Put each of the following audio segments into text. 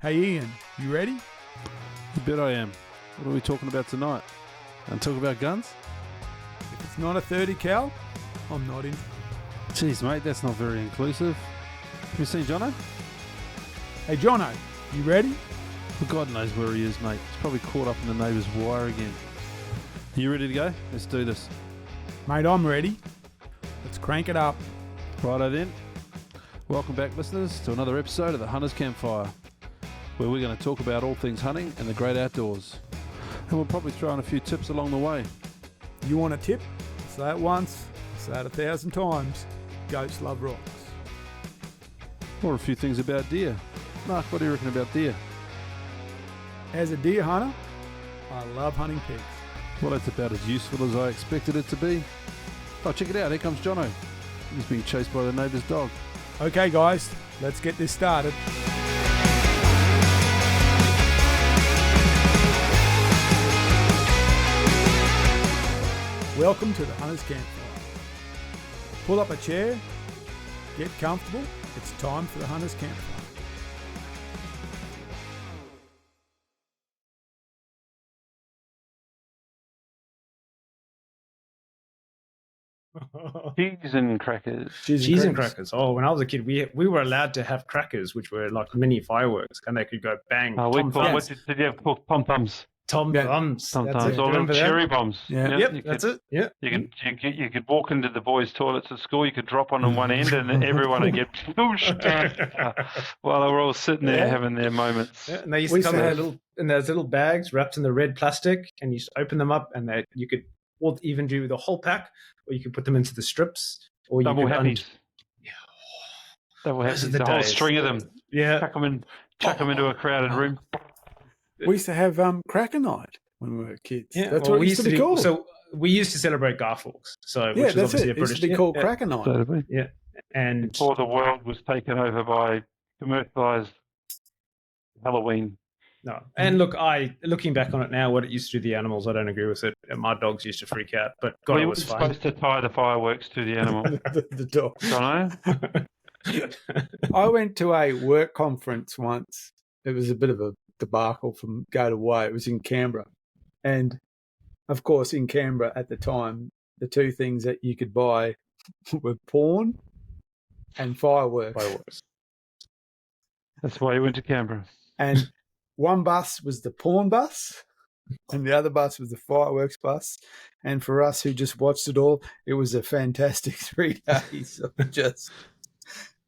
Hey Ian, you ready? You bet I am. What are we talking about tonight? And talk about guns? If it's not a 30 cal, I'm not in. Jeez, mate, that's not very inclusive. Have you seen Jono? Hey Jono, you ready? Well, God knows where he is, mate. He's probably caught up in the neighbour's wire again. Are you ready to go? Let's do this. Mate, I'm ready. Let's crank it up. Righto then. Welcome back, listeners, to another episode of the Hunter's Campfire, where we're going to talk about all things hunting and the great outdoors. And we'll probably throw in a few tips along the way. You want a tip? Say it once, say it 1,000 times. Goats love rocks. Or a few things about deer. Mark, what do you reckon about deer? As a deer hunter, I love hunting pigs. Well, that's about as useful as I expected it to be. Oh, check it out. Here comes Jono. He's being chased by the neighbour's dog. Okay guys, let's get this started. Welcome to the Hunter's Campfire. Pull up a chair, get comfortable. It's time for the Hunter's Campfire. Cheese and crackers. Cheese and crackers. Oh, when I was a kid, we were allowed to have crackers, which were like mini fireworks, and they could go bang. What did you have called? Pom-poms. Tom-toms. Sometimes. Or little cherry bombs. Yeah. Yep, that's it. Yeah. You could walk into the boys' toilets at school, you could drop on one end, and everyone would get pushed while they were all sitting there having their moments. Yeah, and they used to come in those little bags wrapped in the red plastic, and you just open them up, and you could even do the whole pack, or you could put them into the strips, or you Double could happies. Double Those are happies. the The whole days. string of them. Yeah. Chuck them into a crowded room. We used to have cracker night when we were kids. Yeah, That's well, what it used to be called. So we used to celebrate Garforks. So which yeah, is that's obviously it. a It used British. to be called cracker night. Totally. Yeah, and Before the world was taken over by commercialised Halloween. no. And look, looking back on it now, what it used to do to the animals, I don't agree with it. And my dogs used to freak out, but God, We it were was fun. supposed to tie the fireworks to the animal. the dog. Jono? I went to a work conference once. It was a bit of a debacle from go to way. It was in Canberra. And, of course, in Canberra at the time, the two things that you could buy were porn and fireworks. That's why you went to Canberra. And one bus was the porn bus and the other bus was the fireworks bus. And for us who just watched it all, it was a fantastic 3 days of just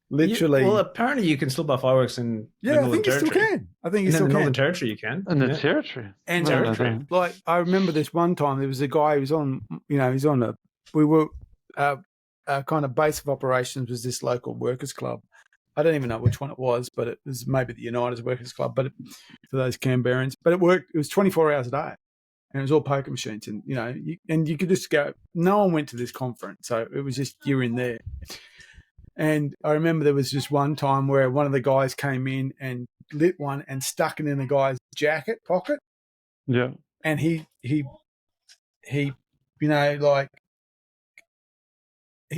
literally. Well, apparently you can still buy fireworks in the I Northern think you still Territory. can. I think you In still the can. Northern Territory, you can. In the Yeah. territory. And Territory. like I remember this one time, there was a guy who was on, he's on our kind of base of operations was this local workers club. I don't even know which one it was, but it was maybe the United Workers Club, but for those Canberrans. But it worked. It was 24 hours a day, and it was all poker machines, and you could just go. No one went to this conference, so it was just you're in there. And I remember there was just one time where one of the guys came in and lit one and stuck it in a guy's jacket pocket. Yeah. And he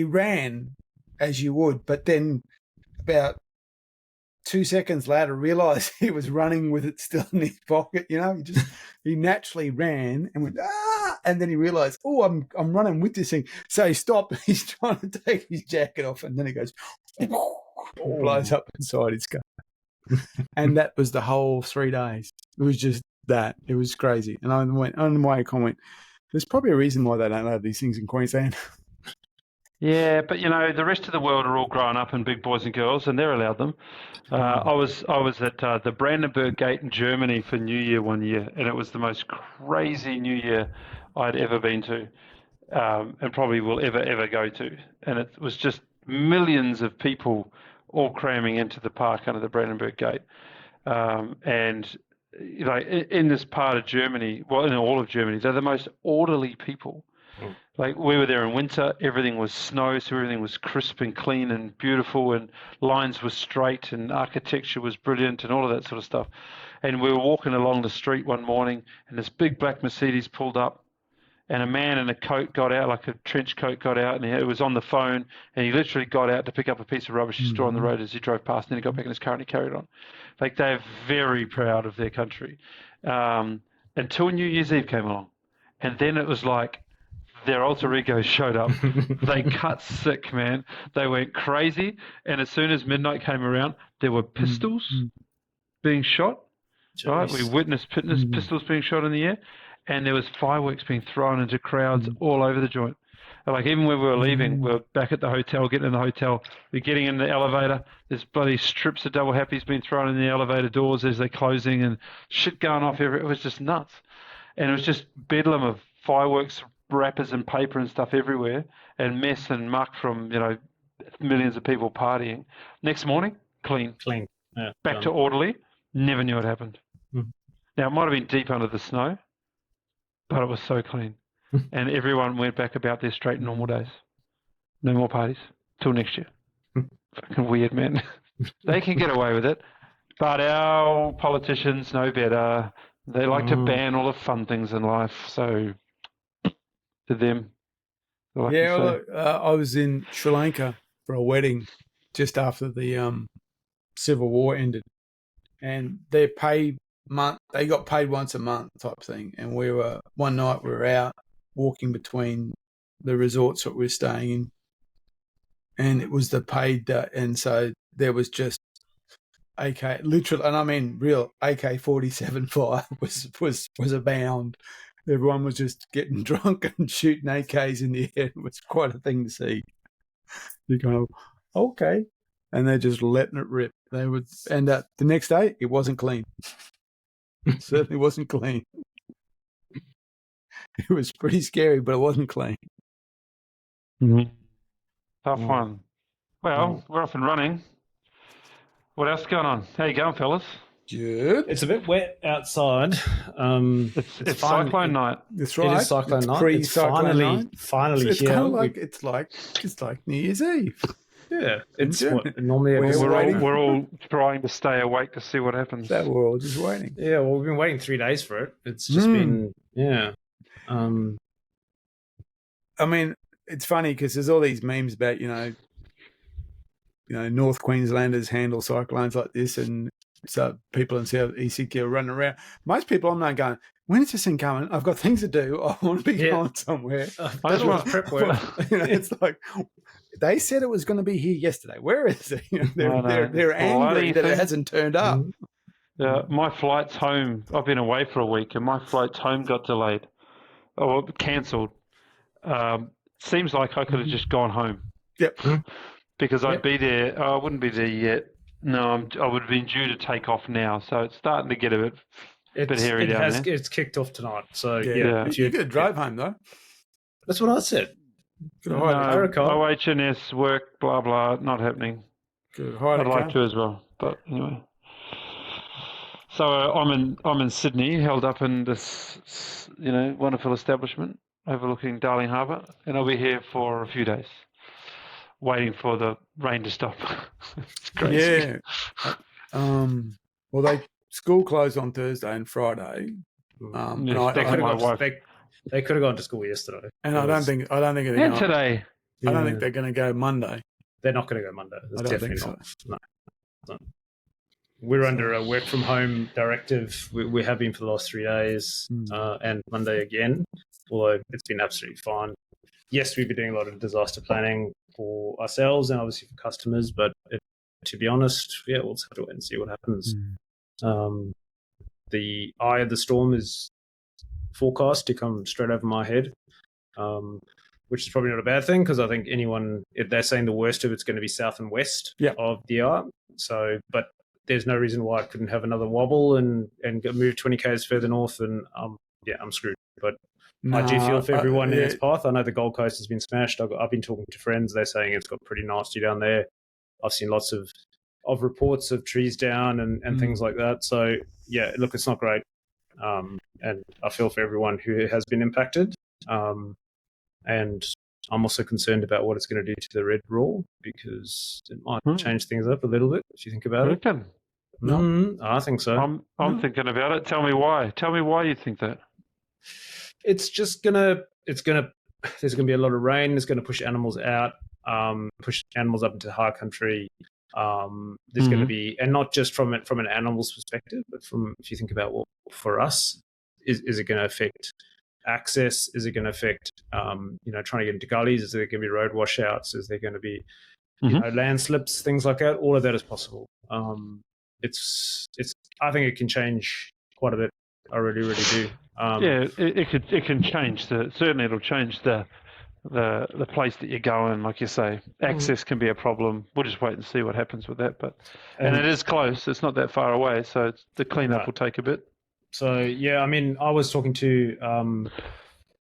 ran as you would, but then about 2 seconds later realised he was running with it still in his pocket. He naturally ran and went and then he realised, I'm running with this thing. So he stopped. He's trying to take his jacket off, and then he goes, blows up inside his car. And that was the whole 3 days. It was just that. It was crazy. And I went on the way. I went, there's probably a reason why they don't have these things in Queensland. Yeah, but the rest of the world are all grown up and big boys and girls, and they're allowed them. I was at the Brandenburg Gate in Germany for New Year one year, and it was the most crazy New Year I'd ever been to, and probably will ever go to. And it was just millions of people all cramming into the park under the Brandenburg Gate, and in this part of Germany, well, in all of Germany, they're the most orderly people. Like, we were there in winter, everything was snow, so everything was crisp and clean and beautiful, and lines were straight, and architecture was brilliant, and all of that sort of stuff. And we were walking along the street one morning, and this big black Mercedes pulled up, and a man in a coat got out, like a trench coat got out, and it was on the phone, and he literally got out to pick up a piece of rubbish he saw on the road as he drove past, and then he got back in his car and he carried on. Like, they're very proud of their country. Until New Year's Eve came along. And then it was like their alter egos showed up. They cut sick, man. They went crazy. And as soon as midnight came around, there were pistols being shot. Right? We witnessed pistols being shot in the air. And there was fireworks being thrown into crowds all over the joint. Like, even when we were leaving, we were back at the hotel, getting in the hotel, we're getting in the elevator, there's bloody strips of double happies being thrown in the elevator doors as they're closing and shit going off everywhere. It was just nuts. And it was just bedlam of fireworks, wrappers and paper and stuff everywhere, and mess and muck from, millions of people partying. Next morning, clean. Yeah, back to orderly. Never knew it happened. Now, it might have been deep under the snow, but it was so clean. And everyone went back about their straight normal days. No more parties till next year. Fucking weird, man. They can get away with it, but our politicians know better. They like to ban all the fun things in life. So, to them, I was in Sri Lanka for a wedding just after the civil war ended, and they got paid once a month type thing. And one night we were out walking between the resorts that we were staying in, and it was the paid day, and so there was just AK, literal, and I mean real AK-47 fire was abound. Everyone was just getting drunk and shooting AKs in the air. It was quite a thing to see. You go, okay, and they're just letting it rip. They would, and the next day it wasn't clean. It certainly wasn't clean. It was pretty scary, but it wasn't clean. Tough one. Well, we're off and running. What else is going on? How you going, fellas? Good. It's a bit wet outside. It's cyclone night. That's right. It is cyclone night. Pre-cyclone night. Finally it's here. Kind of like, it's like New Year's Eve. Yeah, it's what normally we're all trying to stay awake to see what happens. That we're all just waiting. Yeah, well, we've been waiting 3 days for it. It's just been I mean, it's funny because there's all these memes about North Queenslanders handle cyclones like this, and so people in South ECQ are running around. Most people I'm not going, when is this thing coming? I've got things to do. I want to be going somewhere. I just want to prep work. It's like they said it was going to be here yesterday. Where is it? They're angry that it hasn't turned up. Yeah, my flight's home. I've been away for a week, and my flight's home got delayed or cancelled. Seems like I could have just gone home. Yep. Because I'd be there. I wouldn't be there yet. No, I would have been due to take off now. So it's starting to get a bit hairy down there. It's kicked off tonight. So yeah. You could drive home though. That's what I said. No, OHS work, blah blah, not happening. Good. I'd like to as well, but anyway. So I'm in Sydney, held up in this wonderful establishment overlooking Darling Harbour, and I'll be here for a few days, waiting for the rain to stop. It's crazy. Yeah. School closed on Thursday and Friday. They could have gone to school yesterday. And I don't think they're going today. I don't think they're going to go Monday. They're not going to go Monday. I don't think so. No. We're under a work from home directive. We have been for the last 3 days, and Monday again. Although it's been absolutely fine. Yes, we've been doing a lot of disaster planning for ourselves and obviously for customers. But to be honest, we'll just have to wait and see what happens. The eye of the storm is forecast to come straight over my head, which is probably not a bad thing because I think if they're saying the worst of it's going to be south and west of the eye. So, but there's no reason why I couldn't have another wobble and move 20 k's further north, and I'm screwed. But I do feel for everyone in its path. I know the Gold Coast has been smashed. I've been talking to friends. They're saying it's got pretty nasty down there. I've seen lots of reports of trees down and things like that. So yeah, look, it's not great. And I feel for everyone who has been impacted. And I'm also concerned about what it's going to do to the red raw because it might change things up a little bit if you think about it. No, I think so. I'm thinking about it. Tell me why. Tell me why you think that. It's just gonna there's going to be a lot of rain. It's going to push animals out, push animals up into high country. There's going to be, and not just from an animal's perspective, but if you think about what for us, is it going to affect access? Is it going to affect, trying to get into gullies? Is there going to be road washouts? Is there going to be, landslips, things like that? All of that is possible. It's. I think it can change quite a bit. I really, really do. It can change certainly it'll change the place that you're going. Like you say, access can be a problem. We'll just wait and see what happens with that. And it is close. It's not that far away, so the cleanup will take a bit. So yeah, I mean, I was talking to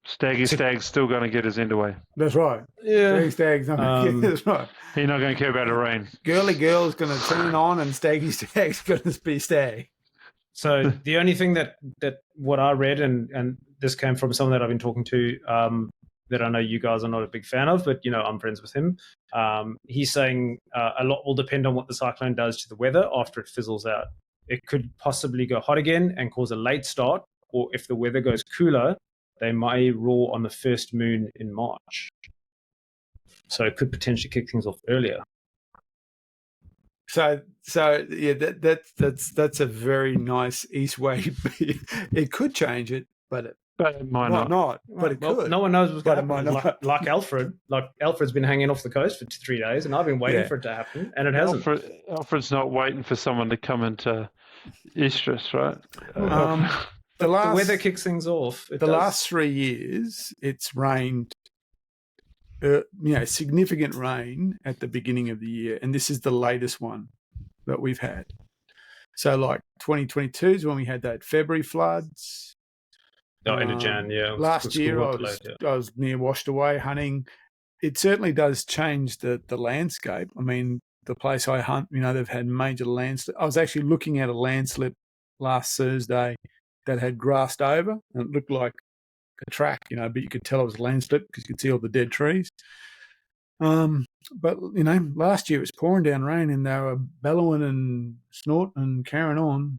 Stag's still going to get his end away. That's right. Yeah, Stag's not going to get. That's right. He's not going to care about the rain. Girly girl's going to turn on, and Stag's going to be Stag. So the only thing that what I read, and this came from someone that I've been talking to, that I know you guys are not a big fan of, but I'm friends with him. He's saying a lot will depend on what the cyclone does to the weather after it fizzles out. It could possibly go hot again and cause a late start, or if the weather goes cooler, they may roar on the first moon in March. So it could potentially kick things off earlier. So yeah, that's a very nice east way. It could change it, but it might not. But it could. No one knows what's going to happen. Like Alfred. Like Alfred's been hanging off the coast for 3 days, and I've been waiting for it to happen, and it hasn't. Alfred's not waiting for someone to come into Estrus, right? The weather kicks things off. Last 3 years, it's rained, significant rain at the beginning of the year, and this is the latest one that we've had. So, like 2022 is when we had that February floods. End of Jan, yeah. Last year, I was near washed away hunting. It certainly does change the landscape. I mean, the place I hunt, they've had major landslips. I was actually looking at a landslip last Thursday that had grassed over, and it looked like a track, but you could tell it was a landslip because you could see all the dead trees. But last year it was pouring down rain, and they were bellowing and snorting and carrying on.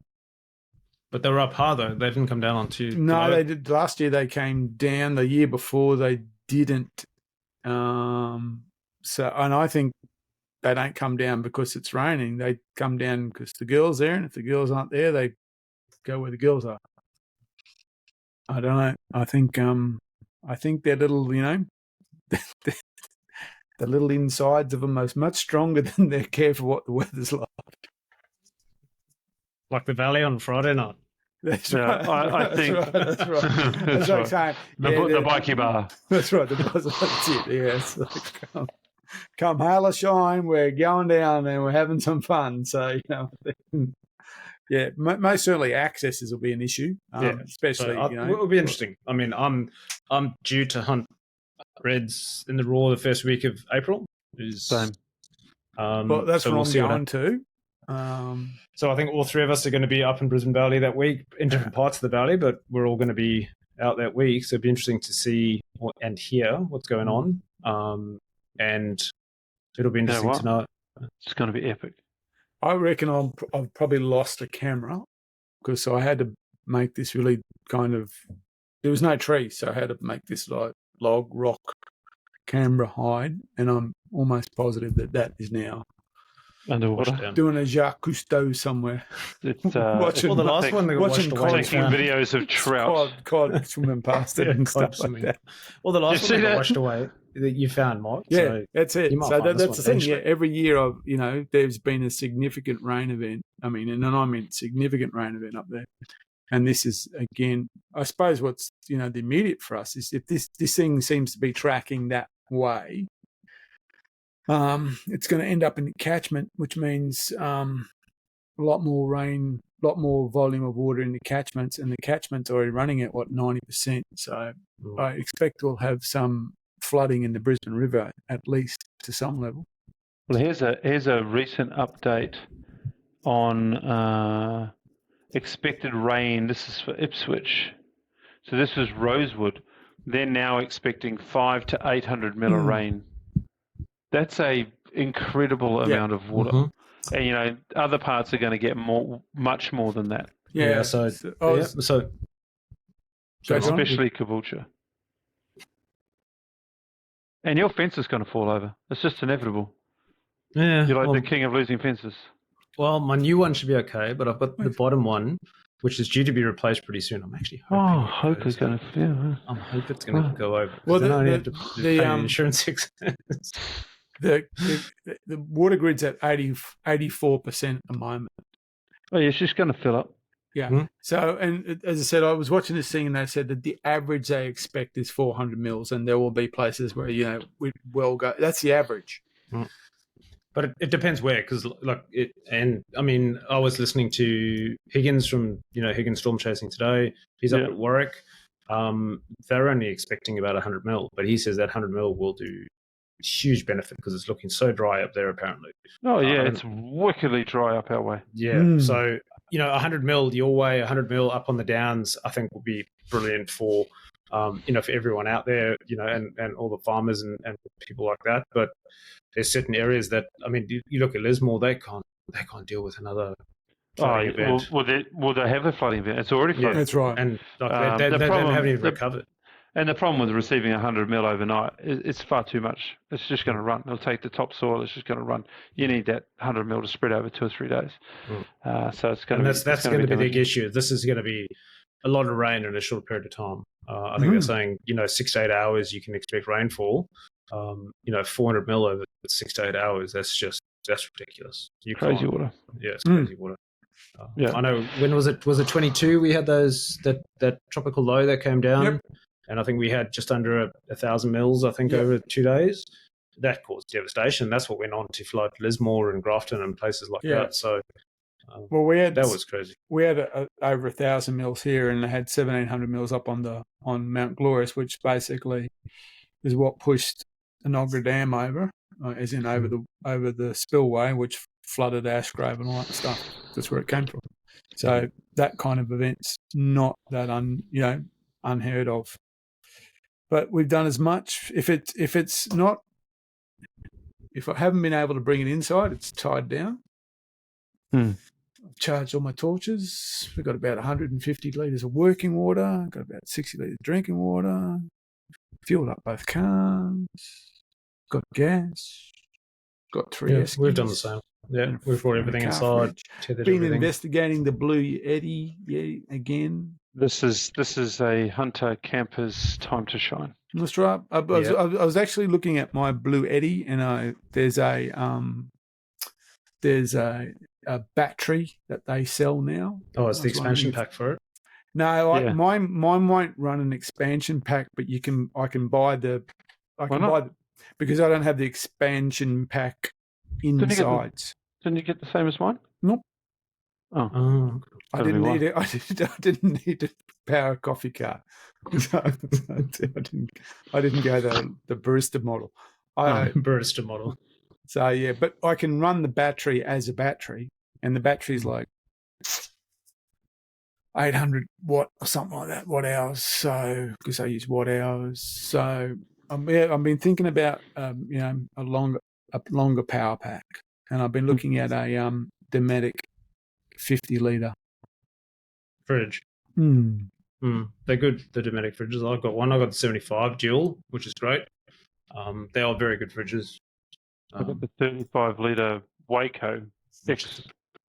But they were up high though. They didn't come down onto. No, they did. Last year they came down. The year before they didn't. And I think they don't come down because it's raining. They come down because the girl's there, and if the girls aren't there, they go where the girls are. I don't know. I think their little, the little insides of them are much stronger than their care for what the weather's like. Like the valley on Friday night. That's right. I think that's right. That's like saying the bikie bar. That's right. That's it. Yeah. It's like, come hail or shine, we're going down and we're having some fun. So yeah, most certainly accesses will be an issue. Especially it will be interesting. I mean, I'm due to hunt reds in the raw the first week of April. Same. Well, that's what I'm going to. So I think all three of us are going to be up in Brisbane Valley that week in different parts of the valley, but we're all going to be out that week. So it'd be interesting to see and hear what's going on. And it'll be interesting to know. It's going to be epic. I reckon I've probably lost a camera because I had to make this really kind of. There was no tree, so I had to make this like log rock camera hide, and I'm almost positive that is now underwater. Doing a Jacques Cousteau somewhere. It's, watching the last one they got washed away. Taking videos of trout. Cod swimming past it and stuff like that. Well, the last one they got washed away that you found, Mark. Yeah, so that's it. So that's the thing. Yeah, every year, there's been a significant rain event. I mean significant rain event up there. And this is, again, I suppose what's, the immediate for us is if this thing seems to be tracking that way, it's going to end up in catchment, which means a lot more rain, a lot more volume of water in the catchments, and the catchment's already running at, 90%. So I expect we'll have some flooding in the Brisbane River, at least to some level. Well, here's a recent update on expected rain. This is for Ipswich. So this was Rosewood. They're now expecting 500 to 800 mil of rain. That's a incredible amount of water. Mm-hmm. And other parts are going to get much more than that. So especially Caboolture. And your fence is going to fall over. It's just inevitable. Yeah. You're like the king of losing fences. Well, my new one should be okay, but I've got the bottom one, which is due to be replaced pretty soon. I'm actually hoping. Hope it's going to. Yeah. I'm hoping it's going to go over. Well, then I only have to pay insurance expense. The water grid's at 84% at the moment. Oh, yeah, it's just going to fill up. Yeah. Hmm. So, and as I said, I was watching this thing, and they said that the average they expect is 400 mils, and there will be places where we will go. That's the average. Hmm. But it depends where, because I was listening to Higgins from Higgins Storm Chasing today. He's up at Warwick. They're only expecting about 100 mil, but he says that 100 mil will do huge benefit because it's looking so dry up there apparently. Oh yeah, it's wickedly dry up our way. Yeah, so 100 mil your way, 100 mil up on the downs, I think will be brilliant for for everyone out there, and all the farmers and people like that. But there's certain areas that, you look at Lismore, they can't deal with another flooding event. Well, they have a flooding event. It's already flooded. Yeah, that's right. And they haven't even recovered. And the problem with receiving 100 mil overnight, it's far too much. It's just going to run. It'll take the topsoil. It's just going to run. You need that 100 mil to spread over 2 or 3 days. So it's going to. And that's going to be the big issue. This is going to be a lot of rain in a short period of time. I think they're saying 6 to 8 hours you can expect rainfall. 400 mil over 6 to 8 hours. That's ridiculous. Crazy water. Yeah, it's crazy water. I know. When was it? Was it 22? We had that tropical low that came down. Yep. And I think we had just under 1,000 mils, over 2 days. That caused devastation. That's what went on to flood Lismore and Grafton and places like that. So, that was crazy. We had over 1,000 mils here, and they had 1,700 mils up on Mount Glorious, which basically is what pushed the Nogra Dam over, as in over the spillway, which flooded Ashgrove and all that stuff. That's where it came from. So that kind of event's not that unheard of. But we've done as much. If I haven't been able to bring it inside, it's tied down. I've charged all my torches. We've got about 150 litres of working water. Got about 60 litres of drinking water. Fueled up both cars. Got gas. Got 3 Eskies. We've done the same. Yeah, we've brought everything inside. Been investigating the Blue Eddy again. This is a hunter camper's time to shine. That's right. I was actually looking at my Blue Eddy, and there's a battery that they sell now. Oh, it's the expansion pack for it. No, mine won't run an expansion pack, but I can buy because I don't have the expansion pack insides. Didn't you get the same as mine? Nope. Oh. I didn't need it. I didn't need to power a coffee cart. So I didn't go the barista model. Barista model. So yeah, but I can run the battery as a battery, and the battery's like 800 watt or something like that, watt hours. So because I use watt hours, so I've been thinking about a longer power pack, and I've been looking at a Dometic 50 litre fridge. They're good, the Dometic fridges. I've got one. I've got the 75 dual, which is great. They are very good fridges. I've got the 35 litre Waco X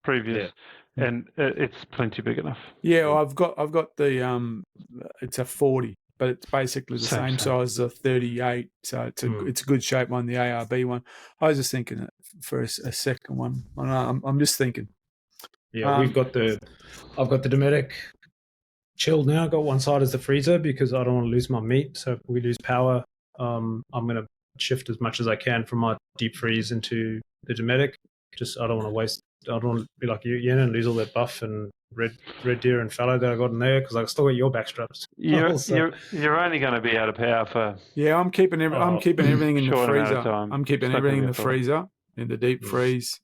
previous, and it's plenty big enough. Yeah, well, I've got the it's a 40, but it's basically the same size as a 38. So it's a good shape one, the ARB one. I was just thinking for a second one. I'm just thinking. Yeah, I've got the Dometic chilled now. I've got one side as the freezer because I don't want to lose my meat. So if we lose power, I'm going to shift as much as I can from my deep freeze into the Dometic. I don't want to waste. I don't want to be like you, and lose all that buff and red deer and fallow that I got in there because I still got your backstraps. You're only going to be out of power for. Yeah, I'm keeping everything in the freezer. I'm keeping everything in the freezer. In the deep freeze,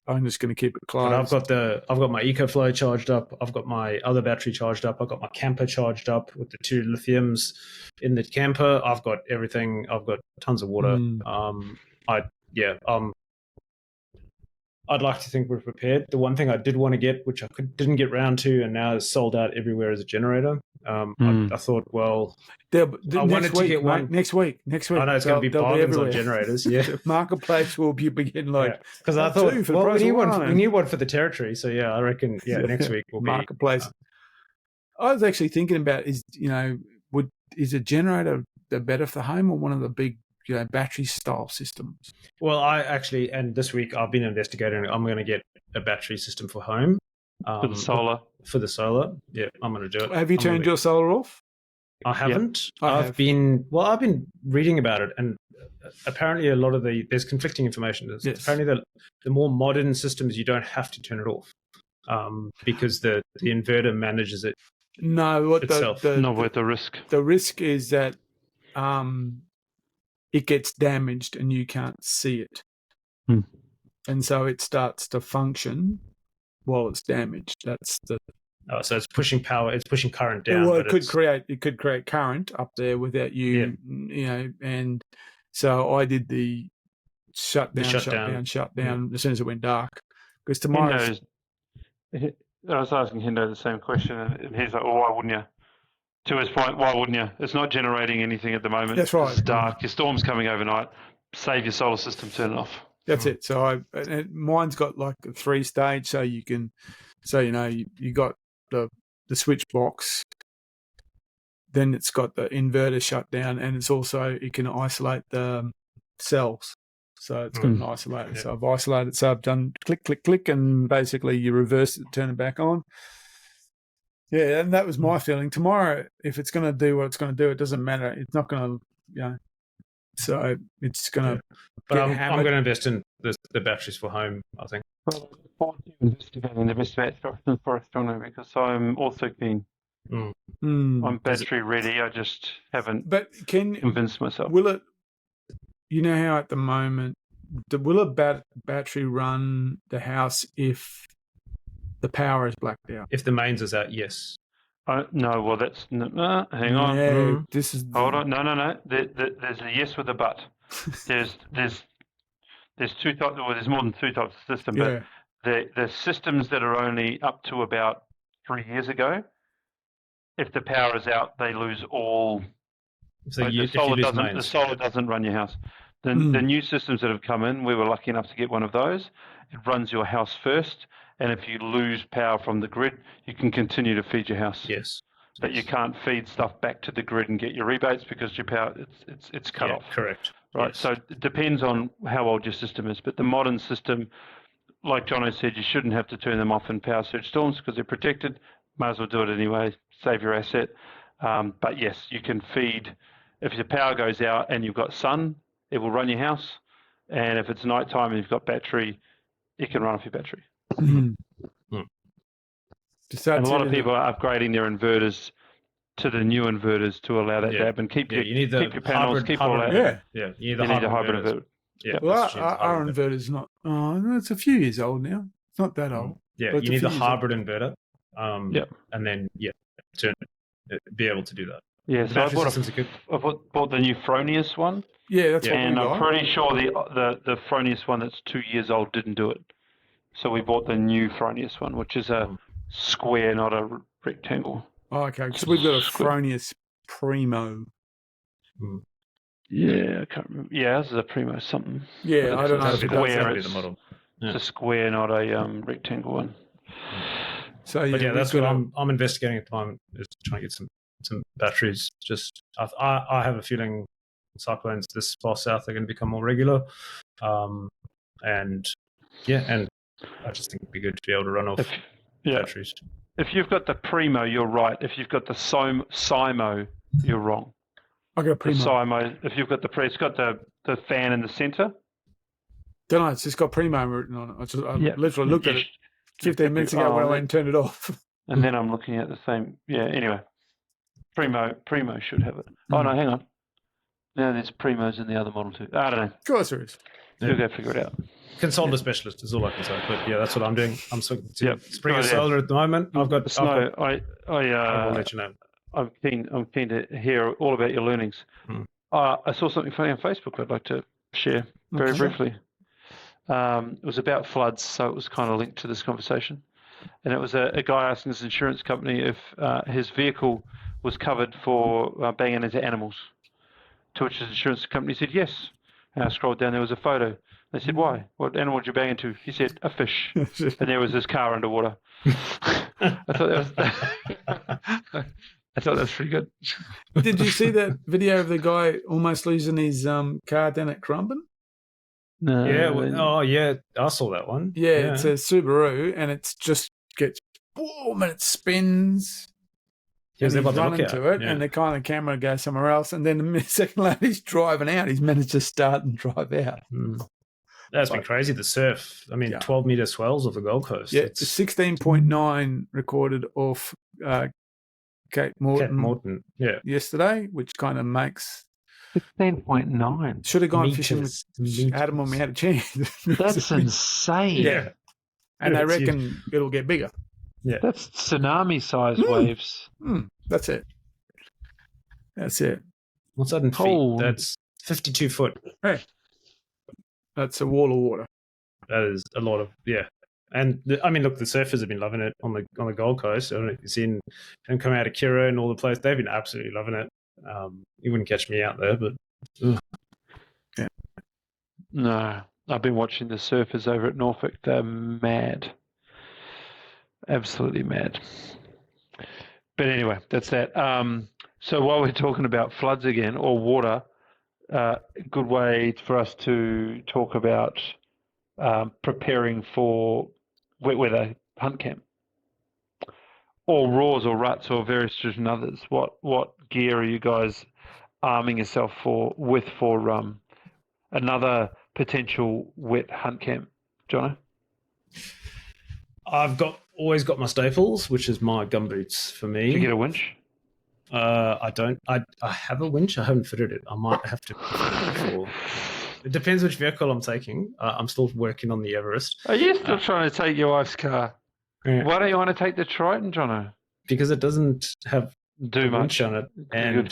I'm just going to keep it closed. But I've got my EcoFlow charged up. I've got my other battery charged up. I've got my camper charged up with the 2 lithiums in the camper. I've got everything. I've got tons of water. I'd like to think we're prepared. The one thing I did want to get, which I didn't get round to, and now is sold out everywhere, is a generator. I thought, well, I wanted to get one next week. I know it's going to be bargains on generators. Yeah, Marketplace will begin because I thought, well, we need one for the territory. So yeah, I reckon next week will be Marketplace. I was actually thinking about is a generator better for the home or one of the big battery style systems? Well, and this week I've been investigating. I'm going to get a battery system for home. For the solar. For the solar, yeah, I'm going to do it. Have you turned your solar off? I haven't. Yep. I've been reading about it, and apparently a lot of there's conflicting information. Apparently the more modern systems you don't have to turn it off because the inverter manages it. No, itself. Not worth the risk. The risk is that it gets damaged and you can't see it, and so it starts to function while it's damaged. That's the. Oh, so it's pushing power. It's pushing current down. Well, it could create current up there without you, and so I did the shutdown as soon as it went dark. Because tomorrow, I was asking Hendo the same question, and he's like, "Oh, why wouldn't you?" To his point, why wouldn't you? It's not generating anything at the moment. That's right. It's dark. Your storm's coming overnight. Save your solar system. Turn it off. That's it. So mine's got like a 3-stage, so you can, you got the switch box, then it's got the inverter shut down, and it's also it can isolate the cells. So it's got an isolator. Yeah. So I've isolated. So I've done click, click, click, and basically you reverse it, turn it back on. Yeah, and that was my feeling. Tomorrow, if it's going to do what it's going to do, it doesn't matter. It's not going to, so it's going to. But I'm going to invest in the batteries for home, I think. Well, I'm investigating the best option for Jono because I'm also keen. I'm battery ready. I just haven't convinced myself. Will it? You know how at the moment, will a battery run the house if the power is blacked out? If the mains is out, yes. No, well, that's hang on. Yeah, this is hold on. No. There's a yes with a but. There's two types. Well, there's more than two types of system, but the systems that are only up to about 3 years ago, if the power is out, they lose all. So the solar doesn't run your house. The new systems that have come in, we were lucky enough to get one of those. It runs your house first, and if you lose power from the grid, you can continue to feed your house. Yes. But you can't feed stuff back to the grid and get your rebates because your power it's cut off. Correct. Right. Yes. So it depends on how old your system is. But the modern system, like Jono said, you shouldn't have to turn them off in power surge storms because they're protected. Might as well do it anyway. Save your asset. But yes, you can feed. If your power goes out and you've got sun, it will run your house. And if it's nighttime and you've got battery, it can run off your battery. And a lot of people are upgrading their inverters to the new inverters to allow that to happen. Keep your panels, keep all that. Yeah, you need a hybrid inverter. Yeah, well, our inverter's not. It's a few years old now. It's not that old. Yeah, you need the hybrid inverter. And then be able to do that. Yeah, so I bought the new Fronius one. Yeah, that's what we got. I'm pretty sure the Fronius one that's 2 years old didn't do it. So we bought the new Fronius one, which is a square, not a rectangle. Oh, okay. So we've got a Fronius Primo. Yeah, I can't remember. Yeah, this is a Primo something. Yeah, I don't know. It's the model. It's a square, not a rectangle one. So that's what I'm investigating at the moment, is trying to get some batteries. Just I have a feeling cyclones this far south are going to become more regular, and I just think it'd be good to be able to run off batteries. If you've got the Primo, you're right. If you've got the Simo, you're wrong. I got a Primo. The Simo, if you've got it's got the fan in the centre. Don't know. It's just got Primo written on it. I literally looked at it 15 minutes ago when I went and turned it off. And then I'm looking at the same. Yeah. Anyway, Primo should have it. Oh no, hang on. No, there's Primos in the other model too. I don't know. Of course there is. You'll go figure it out. Consult a specialist is all I can say. But that's what I'm doing. I'm Springer solar at the moment. I'll let you know. I'm keen to hear all about your learnings. I saw something funny on Facebook I'd like to share very briefly. It was about floods, so it was kind of linked to this conversation. And it was a guy asking his insurance company if his vehicle was covered for banging into animals. To which his insurance company said yes. And I scrolled down, there was a photo. They said, why? What animal did you bang into? He said, a fish. And there was his car underwater. I thought that was pretty good. Did you see that video of the guy almost losing his car down at Currumbin? No. Yeah. Yeah. I saw that one. Yeah, it's a Subaru, and it just gets boom, and it spins. And he's running to it, and the kind of camera goes somewhere else. And then the second later, he's driving out. He's managed to start and drive out. That's been crazy. The surf. I mean, 12-meter swells off the Gold Coast. Yeah, it's 16.9 recorded off Cape Morton. Yesterday, which kind of makes 16.9. Should have gone fishing with Adam when we had a chance. That's insane. Yeah, and they reckon it'll get bigger. Yeah, that's tsunami-sized waves. That's it. What's that in feet? That's 52 foot. Hey, that's a wall of water. That is a lot of And I mean, look, the surfers have been loving it on the Gold Coast. I don't know if you've seen them come out of Kira and all the places. They've been absolutely loving it. You wouldn't catch me out there, but no, I've been watching the surfers over at Norfolk. They're mad. Absolutely mad. But anyway, that's that. So while we're talking about floods again or water, a good way for us to talk about preparing for wet weather hunt camp, or raws or ruts or various different others. What gear are you guys arming yourself with for another potential wet hunt camp, Jono? I've always got my staples, which is my gumboots for me. Did you get a winch? I don't. I have a winch. I haven't fitted it. I might have to. It depends which vehicle I'm taking. I'm still working on the Everest. Are you still trying to take your wife's car? Yeah. Why don't you want to take the Triton, Jono? Because it doesn't have much on it, and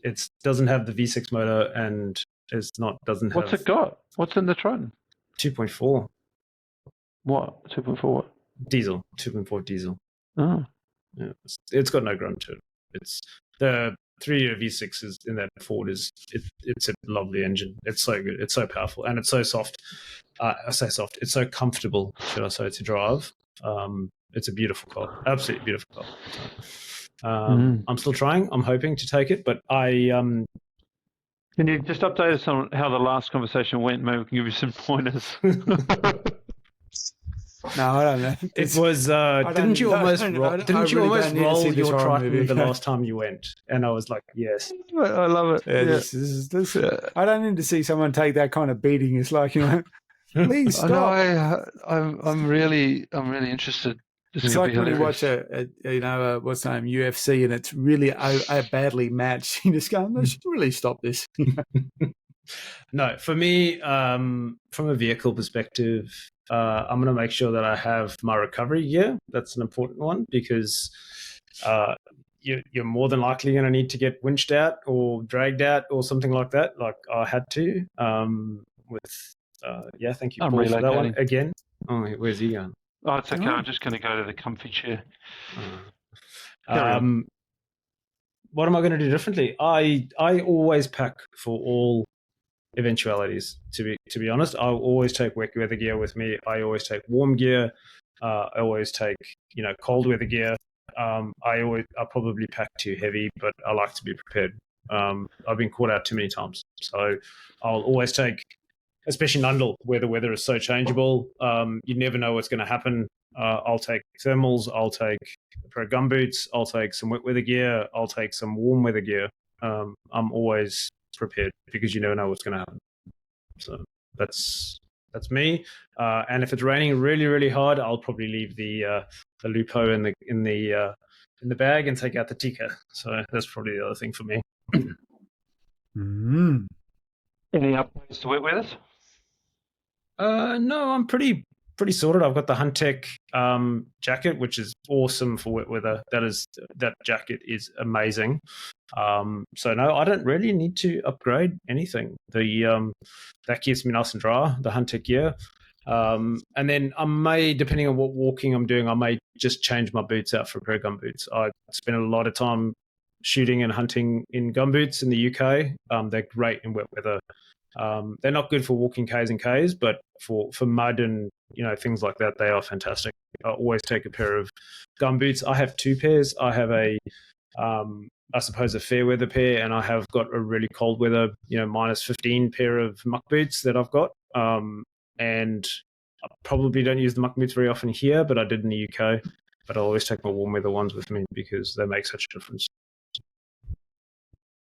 it doesn't have the V6 motor, and doesn't have. What's it got? What's in the Triton? 2.4. What? 2.4 what? Diesel. 2.4 diesel. Oh. Yeah, it's got no grunt to it. It's the 3-liter V6 is in that Ford it's a lovely engine. It's so good. It's so powerful, and it's so soft. I say soft. It's so comfortable, should I say, to drive. It's a beautiful car. Absolutely beautiful car. I'm still trying. I'm hoping to take it, but Can you just update us on how the last conversation went? Maybe we can give you some pointers. No, I don't know. It was. Didn't you almost roll your Triton the last time you went? And I was like, yes. I love it. Yeah, this. I don't need to see someone take that kind of beating. It's like, please stop. I'm really interested. It's like when you watch what's the name, UFC, and it's really a badly matched. You just go, let's really stop this. No, for me, from a vehicle perspective, I'm going to make sure that I have my recovery gear. That's an important one because you're more than likely going to need to get winched out or dragged out or something like that. Like I had to. Thank you, Paul, for that one again. Oh, where's he going? Oh, it's okay. I'm just going to go to the comfy chair. What am I going to do differently? I always pack for all eventualities. To be honest, I always take wet weather gear with me. I always take warm gear. I always take cold weather gear. I probably pack too heavy, but I like to be prepared. I've been caught out too many times, so I'll always take, especially Nundle, where the weather is so changeable. You never know what's going to happen. I'll take thermals. I'll take a pair of gumboots. I'll take some wet weather gear. I'll take some warm weather gear. I'm always prepared because you never know what's going to happen. So that's me. And if it's raining really, really hard, I'll probably leave the Lupo in the bag and take out the Tika. So that's probably the other thing for me. Any updates to wet weathers? No, I'm pretty sorted. I've got the Huntec jacket, which is awesome for wet weather. That jacket is amazing. So no, I don't really need to upgrade anything. That keeps me nice and dry, the Huntec gear. And then I may, depending on what walking I'm doing, I may just change my boots out for a pair of gum boots. I spend a lot of time shooting and hunting in gum boots in the UK. They're great in wet weather. They're not good for walking Ks and Ks, but for mud and things like that, they are fantastic. I always take a pair of gum boots. I have two pairs. I have I suppose a fair weather pair, and I have got a really cold weather, -15 pair of muck boots that I've got. And I probably don't use the muck boots very often here, but I did in the UK. But I always take my warm weather ones with me because they make such a difference.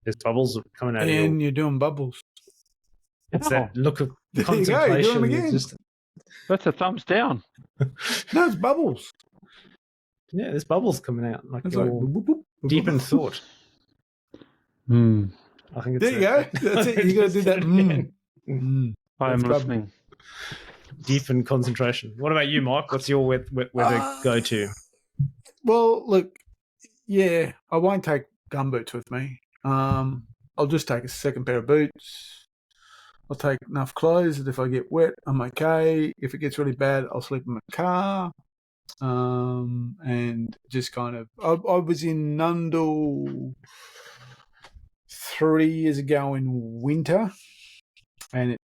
There's bubbles coming out of you. And you're doing bubbles. It's that look of There you go, contemplation. you're doing them again. That's a thumbs down. No, it's bubbles. Yeah, there's bubbles coming out. Like It's you're like, boop, boop, boop, deep boop. in thought. I think it's There you go. That's it. You got to do that. I am That's listening. Deep in concentration. What about you, Mike? What's your weather go-to? Well, look, yeah, I won't take gumboots with me. I'll just take a second pair of boots. I'll take enough clothes that if I get wet, I'm okay. If it gets really bad, I'll sleep in my car. And just kind of, I was in Nundle 3 years ago in winter, and it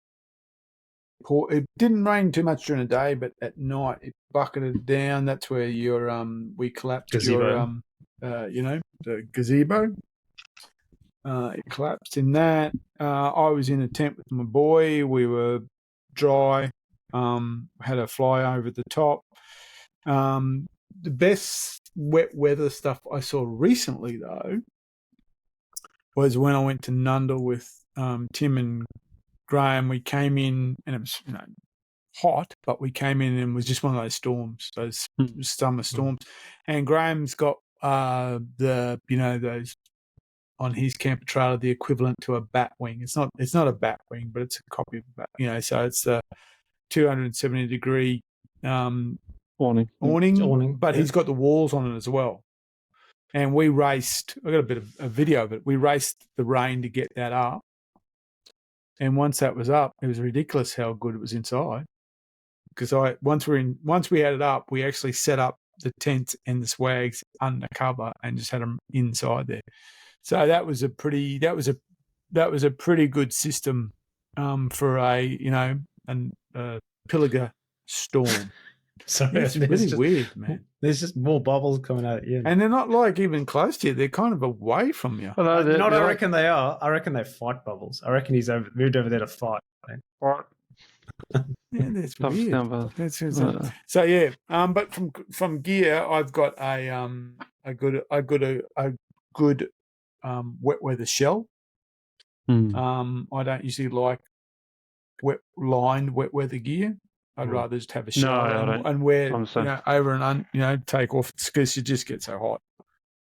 didn't rain too much during the day, but at night it bucketed down. That's where we collapsed Gazebo. the gazebo. It collapsed in that. I was in a tent with my boy. We were dry. Had a fly over the top. The best wet weather stuff I saw recently, though, was when I went to Nundle with Tim and Graham. We came in, and it was hot, but we came in and it was just one of those storms, those summer storms. And Graham's got those on his camper trailer, the equivalent to a bat wing. It's not a bat wing, but it's a copy of a bat. So it's the 270-degree awning, but he's got the walls on it as well. And we raced. I got a bit of a video of it. We raced the rain to get that up. And once that was up, it was ridiculous how good it was inside. Because once we had it up, we actually set up the tent and the swags under cover and just had them inside there. So that was a pretty good system for a Pilliga storm. So it's really weird, man. There's just more bubbles coming out at you. And they're not like even close to you. They're kind of away from you. Well, I reckon they are. I reckon they fight bubbles. I reckon he's moved over there to fight. Yeah, that's weird. So yeah, but from gear, I've got a good wet weather shell. I don't usually like lined wet weather gear. I'd rather just have a shell and wear over and take off because you just get so hot.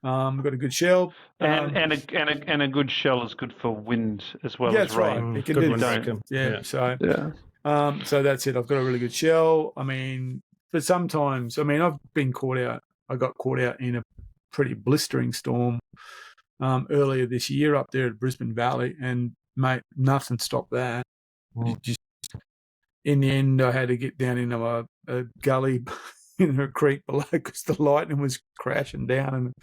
I've got a good shell, and a good shell is good for wind as well as rain. Right. It can do the so that's it. I've got a really good shell. I mean, but sometimes, I've been caught out. I got caught out in a pretty blistering storm earlier this year up there at Brisbane Valley, and mate, nothing stopped that. In the end, I had to get down into a gully in a creek below because the lightning was crashing down, and it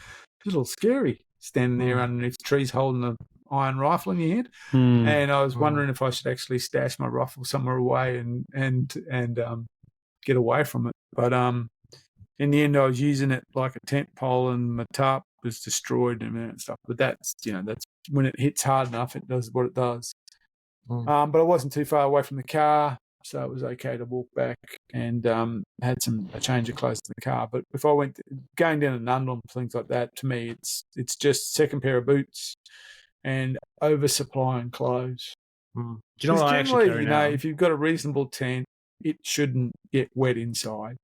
was a little scary standing there underneath trees holding an iron rifle in your hand. And I was wondering if I should actually stash my rifle somewhere away and get away from it. But in the end, I was using it like a tent pole, and my tarp was destroyed and stuff. But that's when it hits hard enough, it does what it does. But I wasn't too far away from the car, so it was okay to walk back, and had a change of clothes in the car. But if I went going down to Nundle and things like that, to me, it's just second pair of boots and oversupplying clothes. Do you know what I actually carry now? If you've got a reasonable tent, it shouldn't get wet inside.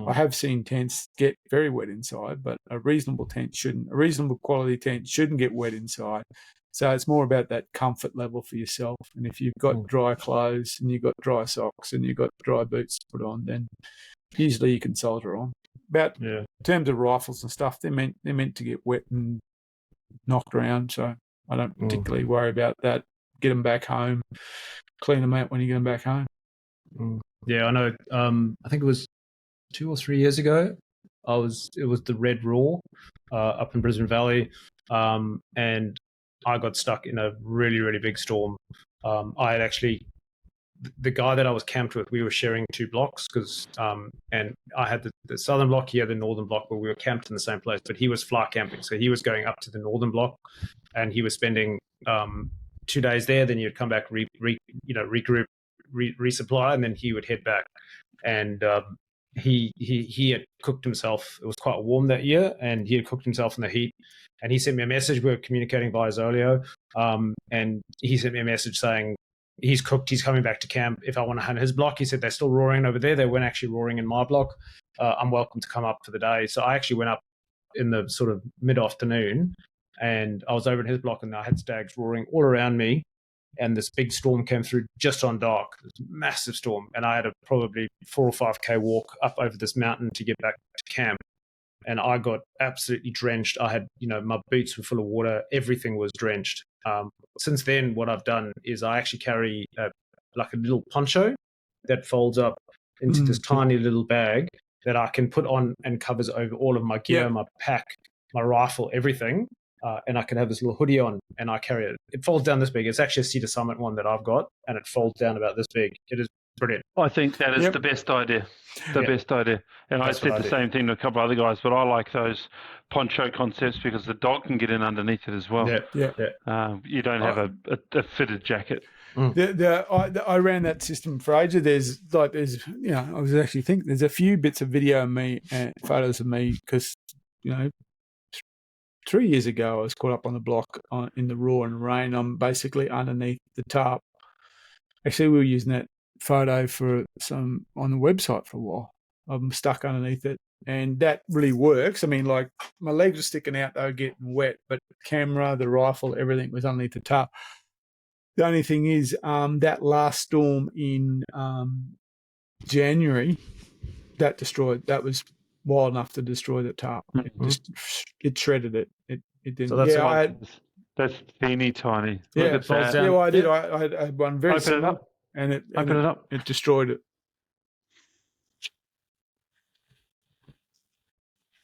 I have seen tents get very wet inside, but a reasonable quality tent shouldn't get wet inside. So it's more about that comfort level for yourself. And if you've got dry clothes and you've got dry socks and you've got dry boots to put on, then usually you can soldier on. In terms of rifles and stuff, they're meant to get wet and knocked around. So I don't particularly worry about that. Get them back home, clean them out when you get them back home. Yeah, I know. I think it was 2 or 3 years ago. It was the Red Raw up in Brisbane Valley, and I got stuck in a really, really big storm. I had actually, the guy that I was camped with, we were sharing 2 blocks and I had the southern block, he had the northern block, where we were camped in the same place, but he was fly camping. So he was going up to the northern block and he was spending 2 days there. Then he'd come back, regroup, resupply, and then he would head back. And he had cooked himself. It was quite warm that year, and he had cooked himself in the heat. And he sent me a message. We were communicating via Zolio, and he sent me a message saying he's cooked. He's coming back to camp. If I want to hunt his block, he said they're still roaring over there. They weren't actually roaring in my block. I'm welcome to come up for the day. So I actually went up in the sort of mid-afternoon, and I was over in his block, and I had stags roaring all around me. And this big storm came through just on dark. It was a massive storm. And I had a probably 4 or 5K walk up over this mountain to get back to camp. And I got absolutely drenched. I had, my boots were full of water. Everything was drenched. Since then, what I've done is I actually carry like a little poncho that folds up into this tiny little bag that I can put on and covers over all of my gear, my pack, my rifle, everything. And I can have this little hoodie on, and I carry it. It folds down this big. It's actually a Cedar Summit one that I've got, and it folds down about this big. It is brilliant. I think that is the best idea. Best idea. And I said the same thing to a couple of other guys, but I like those poncho concepts because the dog can get in underneath it as well. You don't have a fitted jacket. I ran that system for ages. I was actually thinking there's a few bits of video of me and photos of me because 3 years ago I was caught up on the block in the raw and rain. I'm basically underneath the tarp. Actually, we were using that photo for some on the website for a while. I'm stuck underneath it, and that really works. I mean, like my legs are sticking out; they were getting wet, but the camera, the rifle, everything was underneath the tarp. The only thing is, that last storm in January, that was wild enough to destroy the tarp. It shredded it. It didn't. So that's that's teeny tiny. Yeah, Look at that. Well, I did. I had one very similar. Open it up. And it open it up. It destroyed it.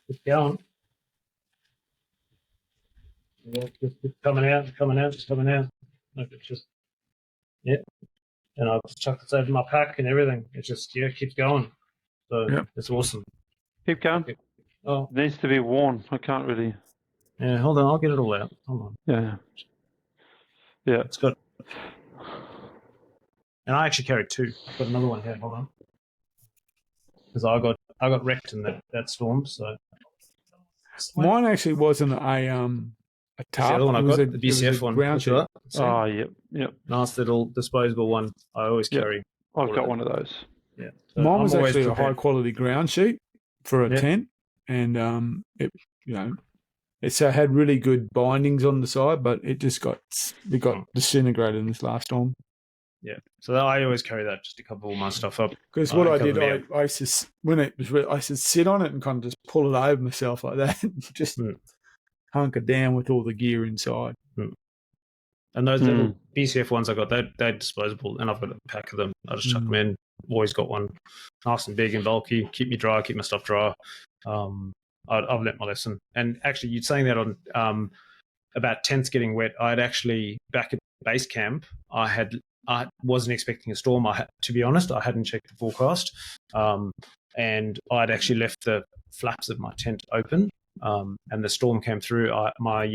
It's going. It's coming out. Look, it's just, and I've chucked this over my pack and everything. It just, keeps going. So it's awesome. Keep going. Oh, it needs to be worn. I can't really. Yeah, hold on. I'll get it all out. Hold on. Yeah. It's got. And I actually carried 2. I've got another one here. Hold on. Because I got wrecked in that storm. So mine actually wasn't a tarp. The other one I got, the BCF one. Ground sheet. Oh, yep. Nice little disposable one. I always carry. I've got one of those. Yeah. So mine was actually a high quality ground sheet for a tent, and it had really good bindings on the side, but it got disintegrated in this last storm. Yeah, so I always carry that just to cover all my stuff up. Because what I did, I used to sit on it and kind of just pull it over myself like that, just hunker down with all the gear inside. And those little BCF ones I got, they're disposable, and I've got a pack of them. I just chuck them in. Always got one, nice and big and bulky. Keep me dry, keep my stuff dry. I've learnt my lesson. And actually, you're saying that on about tents getting wet. I'd actually back at base camp. I wasn't expecting a storm. To be honest, I hadn't checked the forecast, and I'd actually left the flaps of my tent open. And the storm came through. My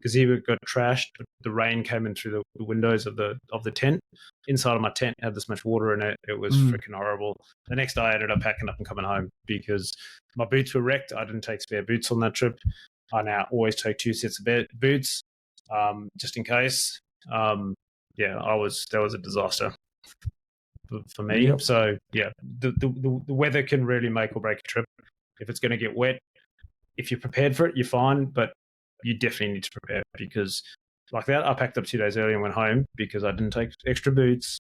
gazebo got trashed. The rain came in through the windows of the tent. Inside of my tent had this much water in it. It was freaking horrible. The next day I ended up packing up and coming home because my boots were wrecked. I didn't take spare boots on that trip. I now always take 2 sets of boots just in case. That was a disaster for me. Yep. So the weather can really make or break a trip. If it's going to get wet, if you're prepared for it, you're fine, but you definitely need to prepare because like that, I packed up 2 days early and went home because I didn't take extra boots.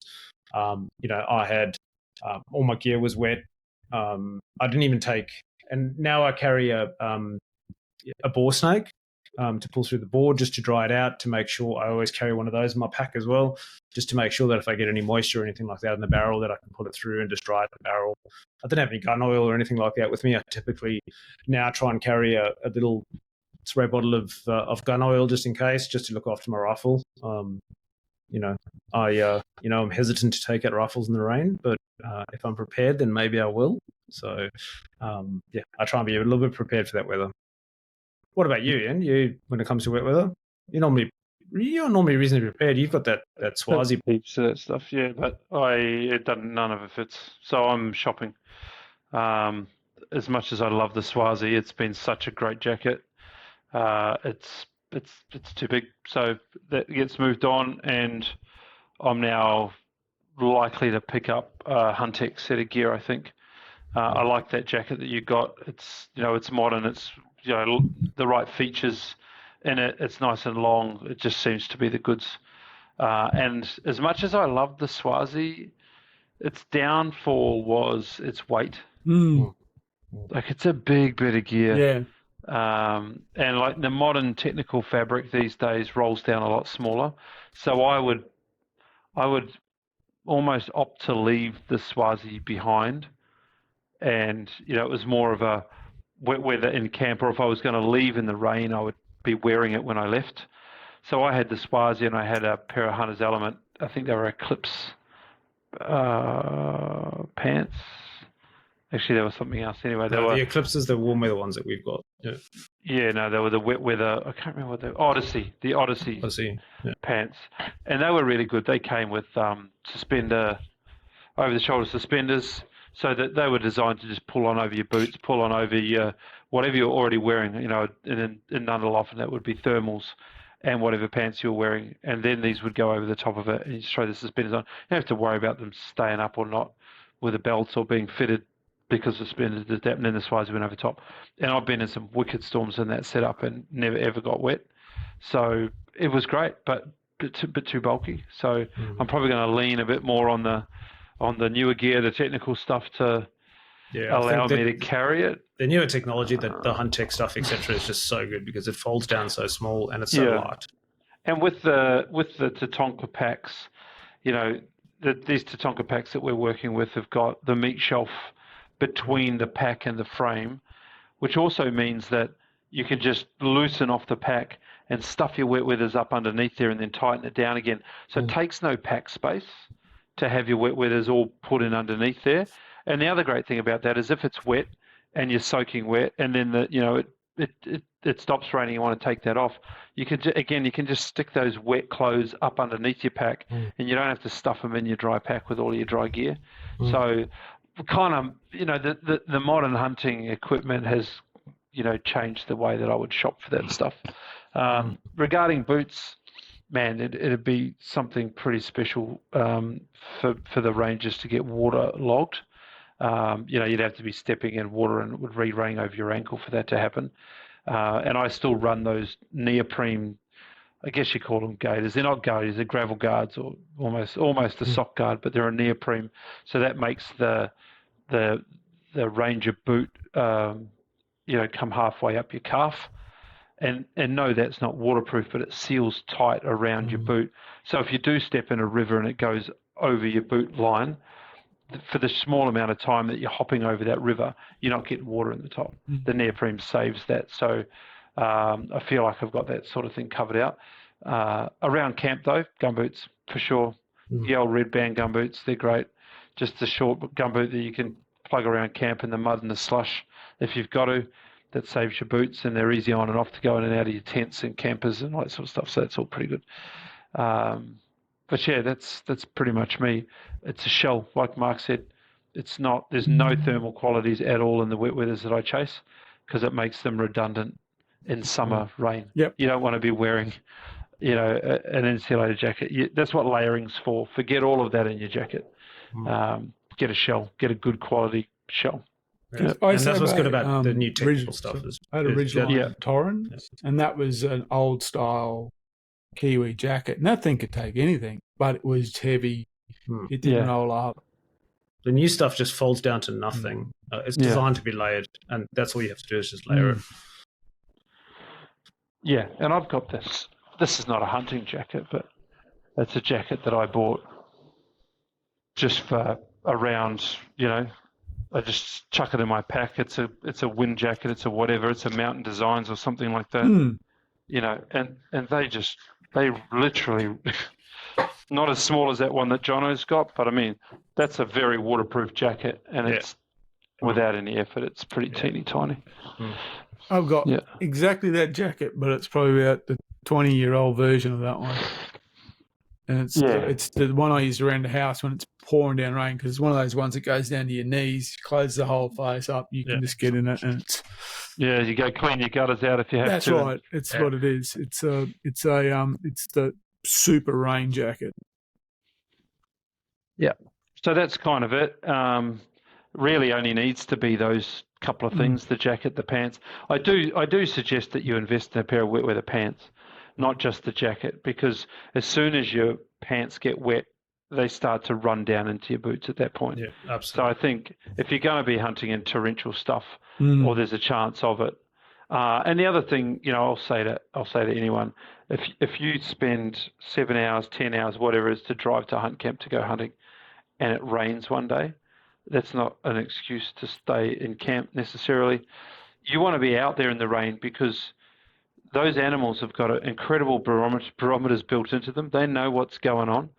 I had all my gear was wet. I didn't even take, and now I carry a boar snake to pull through the board, just to dry it out, to make sure. I always carry one of those in my pack as well, just to make sure that if I get any moisture or anything like that in the barrel, that I can put it through and just dry the barrel. I don't have any gun oil or anything like that with me. I typically now try and carry a little spray bottle of gun oil just in case, just to look after my rifle. I'm hesitant to take out rifles in the rain, but if I'm prepared, then maybe I will. So, I try and be a little bit prepared for that weather. What about you, Ian? You, when it comes to wet weather, you're normally reasonably prepared. You've got that Swazi heaps of that stuff, yeah. But none of it fits. So I'm shopping. As much as I love the Swazi, it's been such a great jacket. It's too big, so that gets moved on, and I'm now likely to pick up a Huntex set of gear. I think I like that jacket that you got. It's modern. It's the right features in it. It's nice and long. It just seems to be the goods. And as much as I love the Swazi, its downfall was its weight. Like, it's a big bit of gear. Yeah. And like the modern technical fabric these days rolls down a lot smaller. So I would almost opt to leave the Swazi behind. And, it was more of a wet weather in camp, or if I was going to leave in the rain, I would be wearing it when I left. So I had the Swazi and I had a pair of Hunter's Element. I think they were Eclipse pants. Actually, there was something else. Anyway, the Eclipses, the warm weather ones that we've got. Yeah, no, they were the wet weather. I can't remember what they were. Odyssey pants. And they were really good. They came with over-the-shoulder suspenders, so that they were designed to just pull on over your boots, pull on over your whatever you're already wearing, and in Nunderlof, and that would be thermals and whatever pants you're wearing. And then these would go over the top of it, and you just throw the suspenders on. You don't have to worry about them staying up or not with the belts or being fitted, because the suspenders did that, and then the Swazi went over top. And I've been in some wicked storms in that setup and never ever got wet. So it was great, but a bit too bulky. So I'm probably going to lean a bit more on the newer gear, the technical stuff, to allow me to carry it. The newer technology, the Huntex stuff, etc., is just so good because it folds down so small and it's so light. And with the Tatonka packs, these Tatonka packs that we're working with have got the meat shelf between the pack and the frame, which also means that you can just loosen off the pack and stuff your wet weathers up underneath there and then tighten it down again. So it takes no pack space to have your wet weathers all put in underneath there. And the other great thing about that is if it's wet and you're soaking wet, and then it stops raining, you want to take that off, you can just stick those wet clothes up underneath your pack, and you don't have to stuff them in your dry pack with all your dry gear. So kind of, the modern hunting equipment has, changed the way that I would shop for that stuff. Regarding boots, man, it'd be something pretty special for the rangers to get waterlogged. You'd have to be stepping in water and it would re-rain over your ankle for that to happen. And I still run those neoprene, I guess you call them gaiters. They're not gaiters, they're gravel guards, or almost a sock guard, but they're a neoprene. So that makes the Ranger boot, come halfway up your calf. And no, that's not waterproof, but it seals tight around your boot. So if you do step in a river and it goes over your boot line, for the small amount of time that you're hopping over that river, you're not getting water in the top. The neoprene saves that. So I feel like I've got that sort of thing covered out. Around camp, though, gumboots, for sure. The old red band gumboots, they're great. Just a short gumboot that you can plug around camp in the mud and the slush if you've got to. That saves your boots, and they're easy on and off to go in and out of your tents and campers and all that sort of stuff. So that's all pretty good. But yeah, that's pretty much me. It's a shell, like Mark said. There's no thermal qualities at all in the wet weathers that I chase, because it makes them redundant in summer rain. Yep. You don't want to be wearing, an insulated jacket. That's what layering's for. Forget all of that in your jacket. Get a shell. Get a good quality shell. Yeah. And that's what's good about the new technical stuff. I had a Ridgeline Torrens, and that was an old style Kiwi jacket. And that thing could take anything, but it was heavy. It didn't roll up. The new stuff just folds down to nothing. It's designed to be layered, and that's all you have to do is just layer it. Yeah, and I've got this. This is not a hunting jacket, but it's a jacket that I bought just for around, I just chuck it in my pack. It's a wind jacket. It's a whatever. It's a Mountain Designs or something like that. And they literally not as small as that one that Jono's got, but I mean that's a very waterproof jacket, and it's without any effort. It's pretty teeny tiny. I've got exactly that jacket, but it's probably about the 20-year-old version of that one. And it's the one I use around the house when it's pouring down rain, because it's one of those ones that goes down to your knees, closes the whole face up. You can just get in it, and it's you go clean your gutters out if you have to. That's right. It's what it is. It's the super rain jacket. Yeah. So that's kind of it. Really only needs to be those couple of things: the jacket, the pants. I do suggest that you invest in a pair of wet weather pants, not just the jacket, because as soon as your pants get wet, they start to run down into your boots at that point. Yeah, absolutely. So I think if you're going to be hunting in torrential stuff, or there's a chance of it, and the other thing, I'll say to anyone, if you spend 7 hours, 10 hours, whatever it is, to drive to hunt camp to go hunting, and it rains one day, that's not an excuse to stay in camp necessarily. You want to be out there in the rain, because those animals have got incredible barometers built into them. They know what's going on.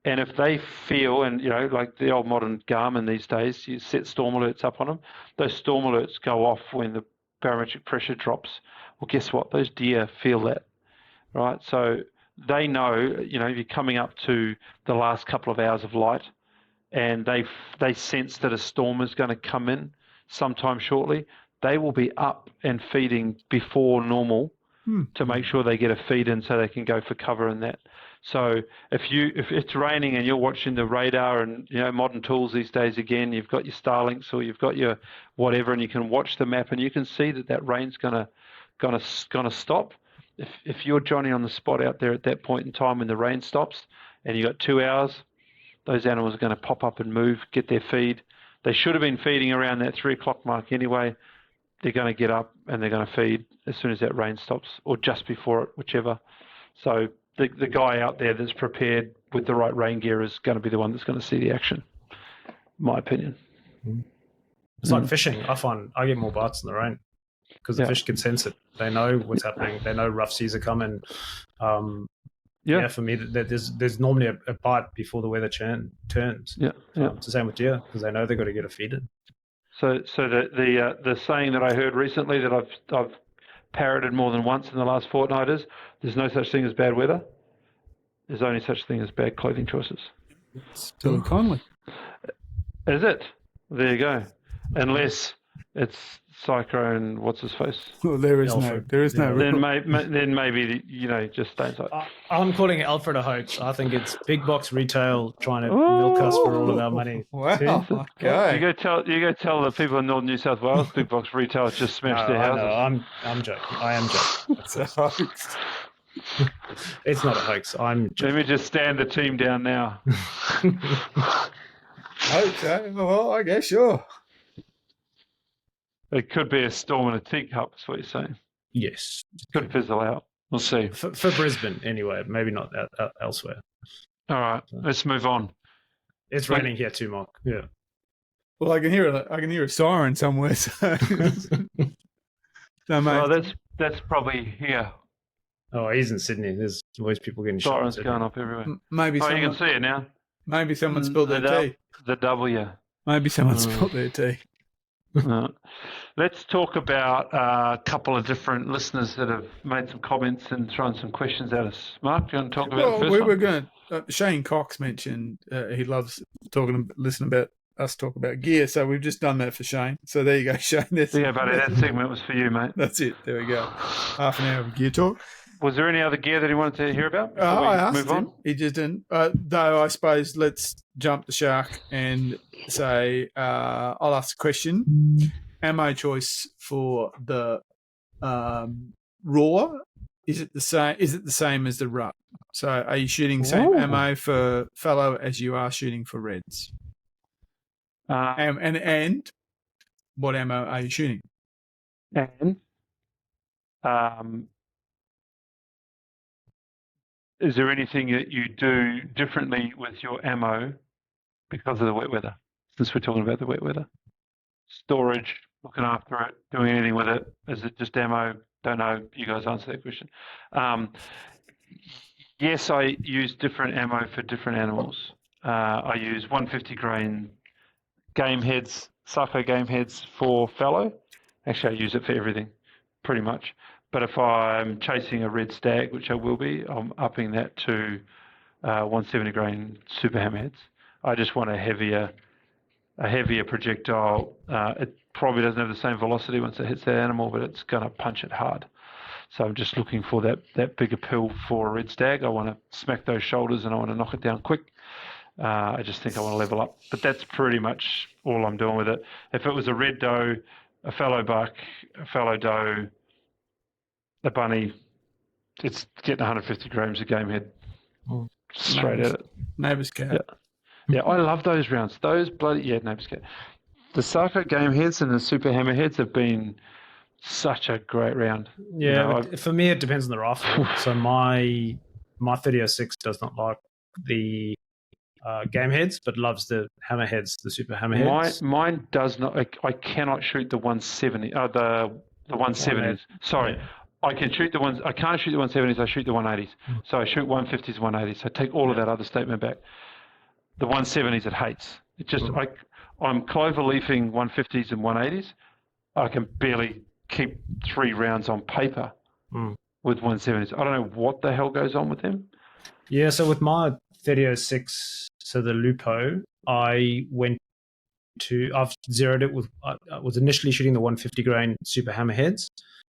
And if they feel, and like the old modern Garmin these days, you set storm alerts up on them, those storm alerts go off when the barometric pressure drops. Well, guess what? Those deer feel that, right? So they know, you're coming up to the last couple of hours of light, and they sense that a storm is going to come in sometime shortly. They will be up and feeding before normal to make sure they get a feed in so they can go for cover in that. So if it's raining and you're watching the radar and modern tools these days, again, you've got your Starlinks or you've got your whatever, and you can watch the map and you can see that rain's gonna stop. If you're Johnny on the spot out there at that point in time when the rain stops and you got 2 hours, those animals are going to pop up and move, get their feed. They should have been feeding around that 3 o'clock mark anyway. They're going to get up and they're going to feed as soon as that rain stops, or just before it, whichever. So the guy out there that's prepared with the right rain gear is going to be the one that's going to see the action, my opinion. It's like fishing. I find I get more bites in the rain because the fish can sense it. They know what's happening. They know rough seas are coming. For me, there's normally a bite before the weather turns. It's the same with deer, because they know they've got to get a feed in. So the saying that I heard recently that I've parroted more than once in the last fortnight is, there's no such thing as bad weather. There's only such thing as bad clothing choices. Still Conley. Is it? There you go. Unless it's Cyclone, what's his face? Well, there is Alfred. no. Then maybe just stay inside. I'm calling Alfred a hoax. I think it's big box retail trying to milk us for all of our money. Wow. Okay. You go tell the people in Northern New South Wales big box retail just smashed their houses. No, I'm joking. I am joking. It's a hoax. It's not a hoax. I'm joking. Let me just stand the team down now. Okay. Well, I guess sure. It could be a storm in a teacup, is what you're saying. Yes. Could fizzle out. We'll see. For Brisbane, anyway. Maybe not elsewhere. All right. Let's move on. It's raining here too, Mark. Yeah. Well, I can hear a siren somewhere. So, that's probably here. Oh, he's in Sydney. There's always people getting shot. Sirens going up everywhere. Maybe. You can see it now. Maybe someone spilled their tea. The W. Maybe someone spilled their tea. Let's talk about a couple of different listeners that have made some comments and thrown some questions at us. Mark, do you want to talk about the first one? We're going to. Shane Cox mentioned he loves listening about us talk about gear, so we've just done that for Shane. So there you go, Shane. Yeah, buddy, that segment was for you, mate. That's it. There we go. Half an hour of gear talk. Was there any other gear that he wanted to hear about before I asked move on? him. He just didn't. Though I suppose let's jump the shark and say I'll ask a question. Ammo choice for the raw, is it the same as the rut? So are you shooting same ammo for fallow as you are shooting for reds? And what ammo are you shooting? And is there anything that you do differently with your ammo because of the wet weather? Since we're talking about the wet weather, storage, looking after it, doing anything with it? Is it just ammo? Don't know. You guys answer that question. Yes, I use different ammo for different animals. I use 150 grain game heads, Psycho game heads for fallow. Actually, I use it for everything, pretty much. But if I'm chasing a red stag, which I will be, I'm upping that to 170 grain super hammerheads. I just want a heavier projectile. It probably doesn't have the same velocity once it hits that animal, but it's going to punch it hard. So I'm just looking for that bigger pill for a red stag. I want to smack those shoulders and I want to knock it down quick. I just think I want to level up. But that's pretty much all I'm doing with it. If it was a red doe, a fallow buck, a fallow doe, a bunny, it's getting 150 grams of game head straight at it. Neighbour's cat. Yeah, I love those rounds. Those neighbour's cat. The Psycho game heads and the super hammer heads have been such a great round. Yeah, for me it depends on the rifle. So my 3006 does not like the game heads, but loves the hammerheads, the super hammerheads. Mine does not. I cannot shoot the 170. The 170s. Sorry, I can shoot the ones. I can't shoot the 170s. I shoot the 180s. So I shoot 150s, 180s. So I take all of that other statement back. The 170s it hates. It just I'm clover leafing 150s and 180s. I can barely keep 3 rounds on paper with 170s. I don't know what the hell goes on with them. Yeah, so with my 3006, so the Lupo, I've zeroed it with, I was initially shooting the 150 grain super hammerheads.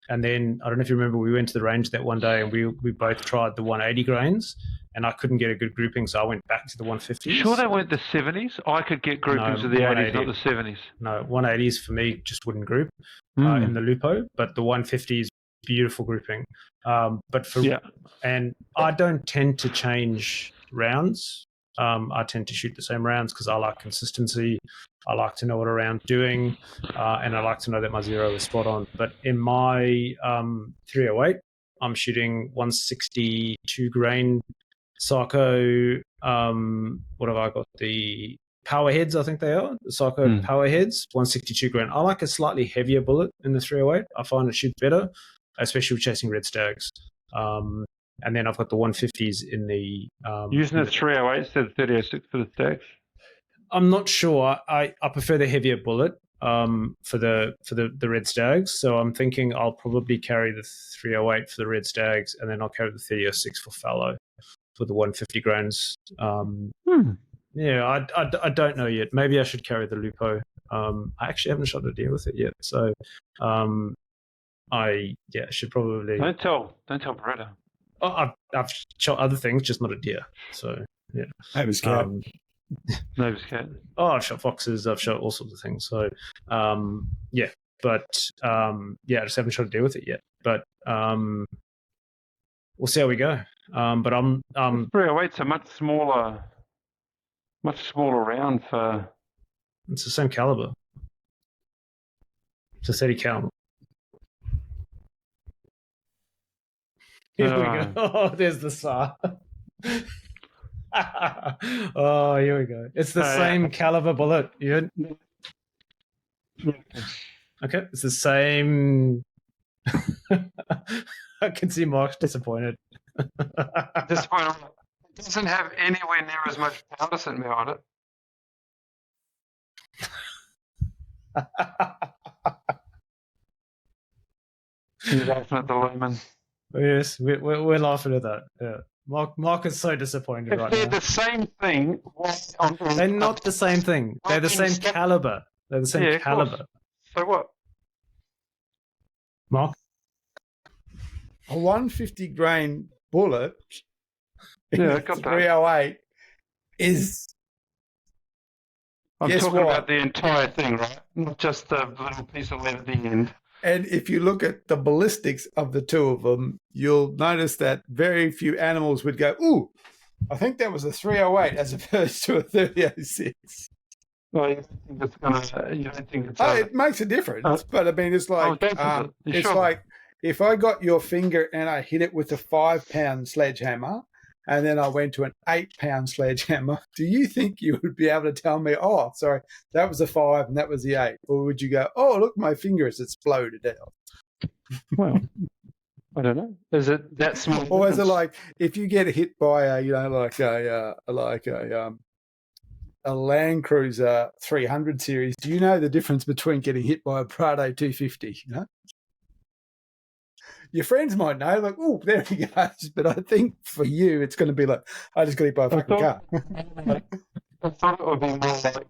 And then, I don't know if you remember, we went to the range that one day and we both tried the 180 grains and I couldn't get a good grouping, so I went back to the 150s. Sure they weren't the 70s? I could get groupings of the 80s, not the 70s. No, 180s for me just wouldn't group in the Lupo, but the 150s, beautiful grouping. And I don't tend to change rounds. I tend to shoot the same rounds because I like consistency. I like to know what a round's doing, and I like to know that my zero is spot on. But in my 308, I'm shooting 162 grain Psycho. What have I got? The power heads, I think they are. The Psycho power heads, 162 grain. I like a slightly heavier bullet in the 308. I find it shoots better, especially with chasing red stags. And then I've got the 150s in the... Using the 308 instead of 3006 for the stags? I'm not sure. I prefer the heavier bullet for the red stags. So I'm thinking I'll probably carry the 308 for the red stags, and then I'll carry the 3006 for fallow for the 150 grains. Yeah, I don't know yet. Maybe I should carry the Lupo. I actually haven't shot a deer with it yet, so I should probably. Don't tell Beretta. Oh, I've shot other things, just not a deer. So yeah, Neighbour's cat. Neighbour's cat. Oh, I've shot foxes. I've shot all sorts of things. So I just haven't shot a deer with it yet. But we'll see how we go. But I'm 308's a much smaller round for. It's the same caliber. It's a 30 cal. Here we go. Oh, there's the saw. Oh, here we go. It's the same caliber bullet. You okay? It's the same. I can see Mark's disappointed. Disappointed. It doesn't have anywhere near as much powder sitting behind it. You're laughing at the lumen. Yes, we're laughing at that. Yeah. Mark is so disappointed right now. They're the same thing. They're not the same thing. They're the same caliber. They're the same caliber. So what? Mark? A 150 grain bullet in I got 308 is... I'm talking about the entire thing, right? Not just the little piece of lead at the end. And if you look at the ballistics of the two of them, you'll notice that very few animals would go, ooh, I think that was a 308 as opposed to a 3006. Well, you don't think it's... it makes a difference, but I mean, it's like, it's sure? like if I got your finger and I hit it with a 5-pound sledgehammer, and then I went to an 8-pound sledgehammer, do you think you would be able to tell me, oh, sorry, that was a 5 and that was the 8? Or would you go, oh, look, my finger has exploded out? Well, I don't know. Is it that small? Or is it like if you get hit by a Land Cruiser 300 series, do you know the difference between getting hit by a Prado 250? You know? Your friends might know, like, oh, there he goes. But I think for you, it's going to be like, I just got hit by a fucking car. I thought it would be more like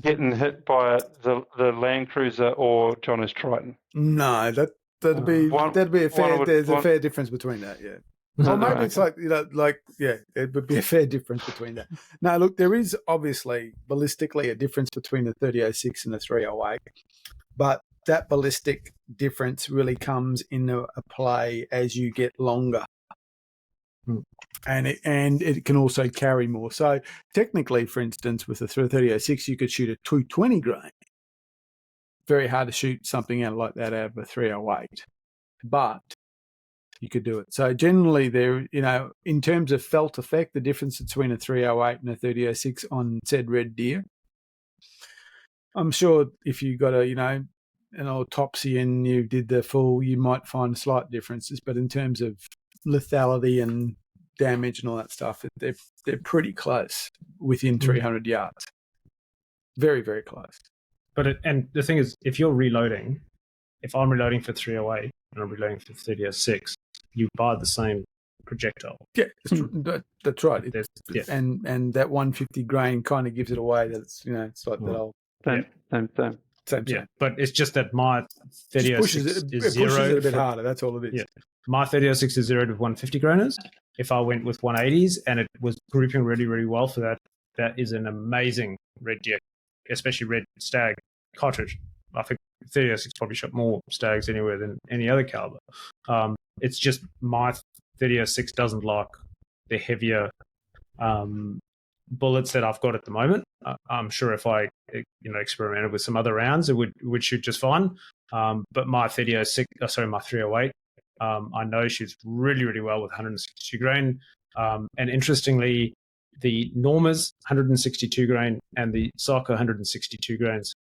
getting hit by the Land Cruiser or Jono's Triton. No, that'd be a fair. There's a fair difference between that, yeah. Or maybe it's like, it would be a fair difference between that. No, look, there is obviously ballistically a difference between the 3006 and the 308, but that ballistic difference really comes into a play as you get longer. And it can also carry more. So technically, for instance, with the 3006, you could shoot a 220 grain. Very hard to shoot something out like that out of a 308, but you could do it. So generally, there, in terms of felt effect, the difference between a 308 and a 3006 on said red deer, I'm sure if you got an old Topsy and you did the full, you might find slight differences. But in terms of lethality and damage and all that stuff, they're pretty close within 300 yards. Very, very close. And the thing is, if you're reloading, if I'm reloading for 308 and I'm reloading for 3006, you buy the same projectile. Yeah, that's right. And that 150 grain kind of gives it away. That it's like that old same. Yeah, but it's just that my 3006 is zero. It pushes it a bit harder. That's all it is. Yeah. My 3006 is 0 to 150 grainers. If I went with 180s and it was grouping really, really well for that, that is an amazing red deer, especially red stag cartridge. I think 3006 probably shot more stags anywhere than any other caliber. It's just my 3006 doesn't like the heavier bullets that I've got at the moment. I'm sure if I experimented with some other rounds, it would shoot just fine. But my 308, I know shoots really, really well with 162 grain. And interestingly, the Normas 162 grain and the Soccer 162 grains,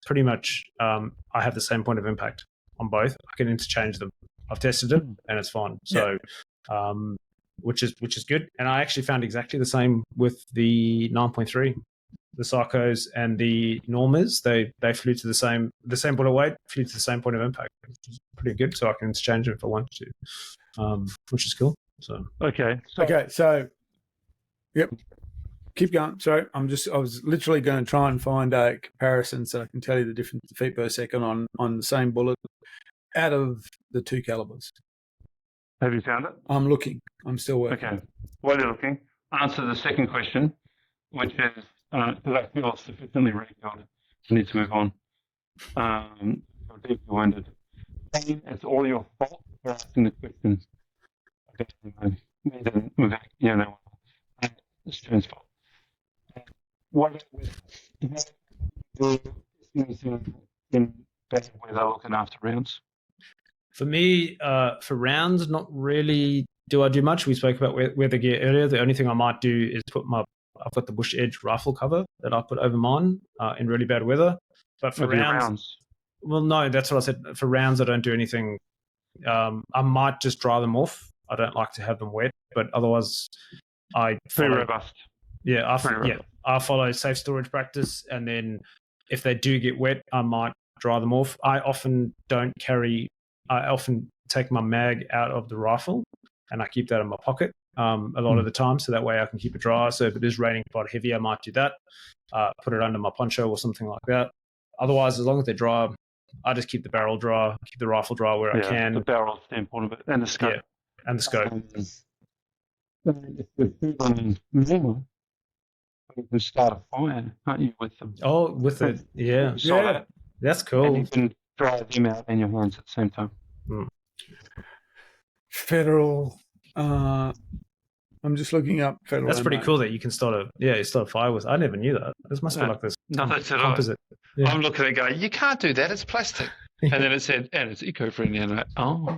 pretty much I have the same point of impact on both. I can interchange them. I've tested it and it's fine. So, which is good. And I actually found exactly the same with the 9.3. The Sarcos and the Normas, they flew to the same bullet weight, flew to the same point of impact, which is pretty good. So I can interchange it if I want to, which is cool. So so yep, keep going. So I was literally going to try and find a comparison so I can tell you the difference in feet per second on the same bullet out of the two calibers. Have you found it? I'm looking. I'm still working. Okay. While you're looking, answer the second question, which is, because I feel sufficiently ridiculed. I need to move on. You're deeply wounded. It's all your fault for asking the questions. Okay, it's Stuart's fault. What do anything in bad weather looking after rounds? For me, for rounds, not really do I do much. We spoke about weather gear earlier. The only thing I might do is I've got the Bush Edge rifle cover that I put over mine in really bad weather. But for rounds, well, no, that's what I said. For rounds, I don't do anything. I might just dry them off. I don't like to have them wet, but otherwise, very robust. Yeah, I follow safe storage practice, and then if they do get wet, I might dry them off. I often take my mag out of the rifle, and I keep that in my pocket a lot of the time, so that way I can keep it dry. So if it is raining quite heavy, I might do that, put it under my poncho or something like that. Otherwise, as long as they're dry, I just keep the barrel dry, keep the rifle dry where I can. The barrel's the important bit, and the scope. Yeah, and the scope. You can start a fire, can't you, with them? Oh, with it, yeah. That's cool. And you can dry them out in your hands at the same time. Federal. I'm just looking up federal. That's pretty cool that you can start a fire with. I never knew that. This must be like this composite. Yeah. I'm looking at it going, you can't do that. It's plastic. And then it said, and it's eco-friendly. And I'm like, oh.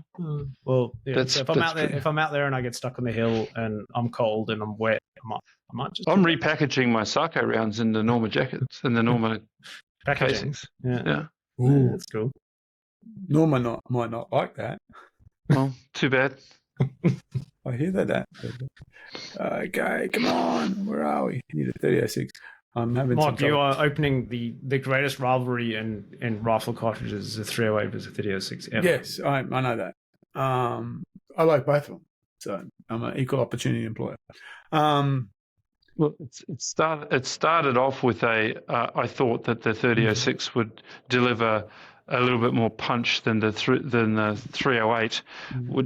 Well, yeah. So if I'm out there, pretty... if I'm out there and I get stuck on the hill and I'm cold and I'm wet, I might just. I'm repackaging my Psycho rounds in the Norma jackets and the Norma casings. Yeah. Ooh, that's cool. Norma might not like that. Well, too bad. I hear that. Okay, come on. Where are we? Need a 3006. I'm having Mark, you are opening the greatest rivalry in rifle cartridges, the 308 versus 3006 ever. Yes, I know that. I like both of them. So I'm an equal opportunity employer. Well, it started off with I thought that the 3006 would deliver a little bit more punch than the 308,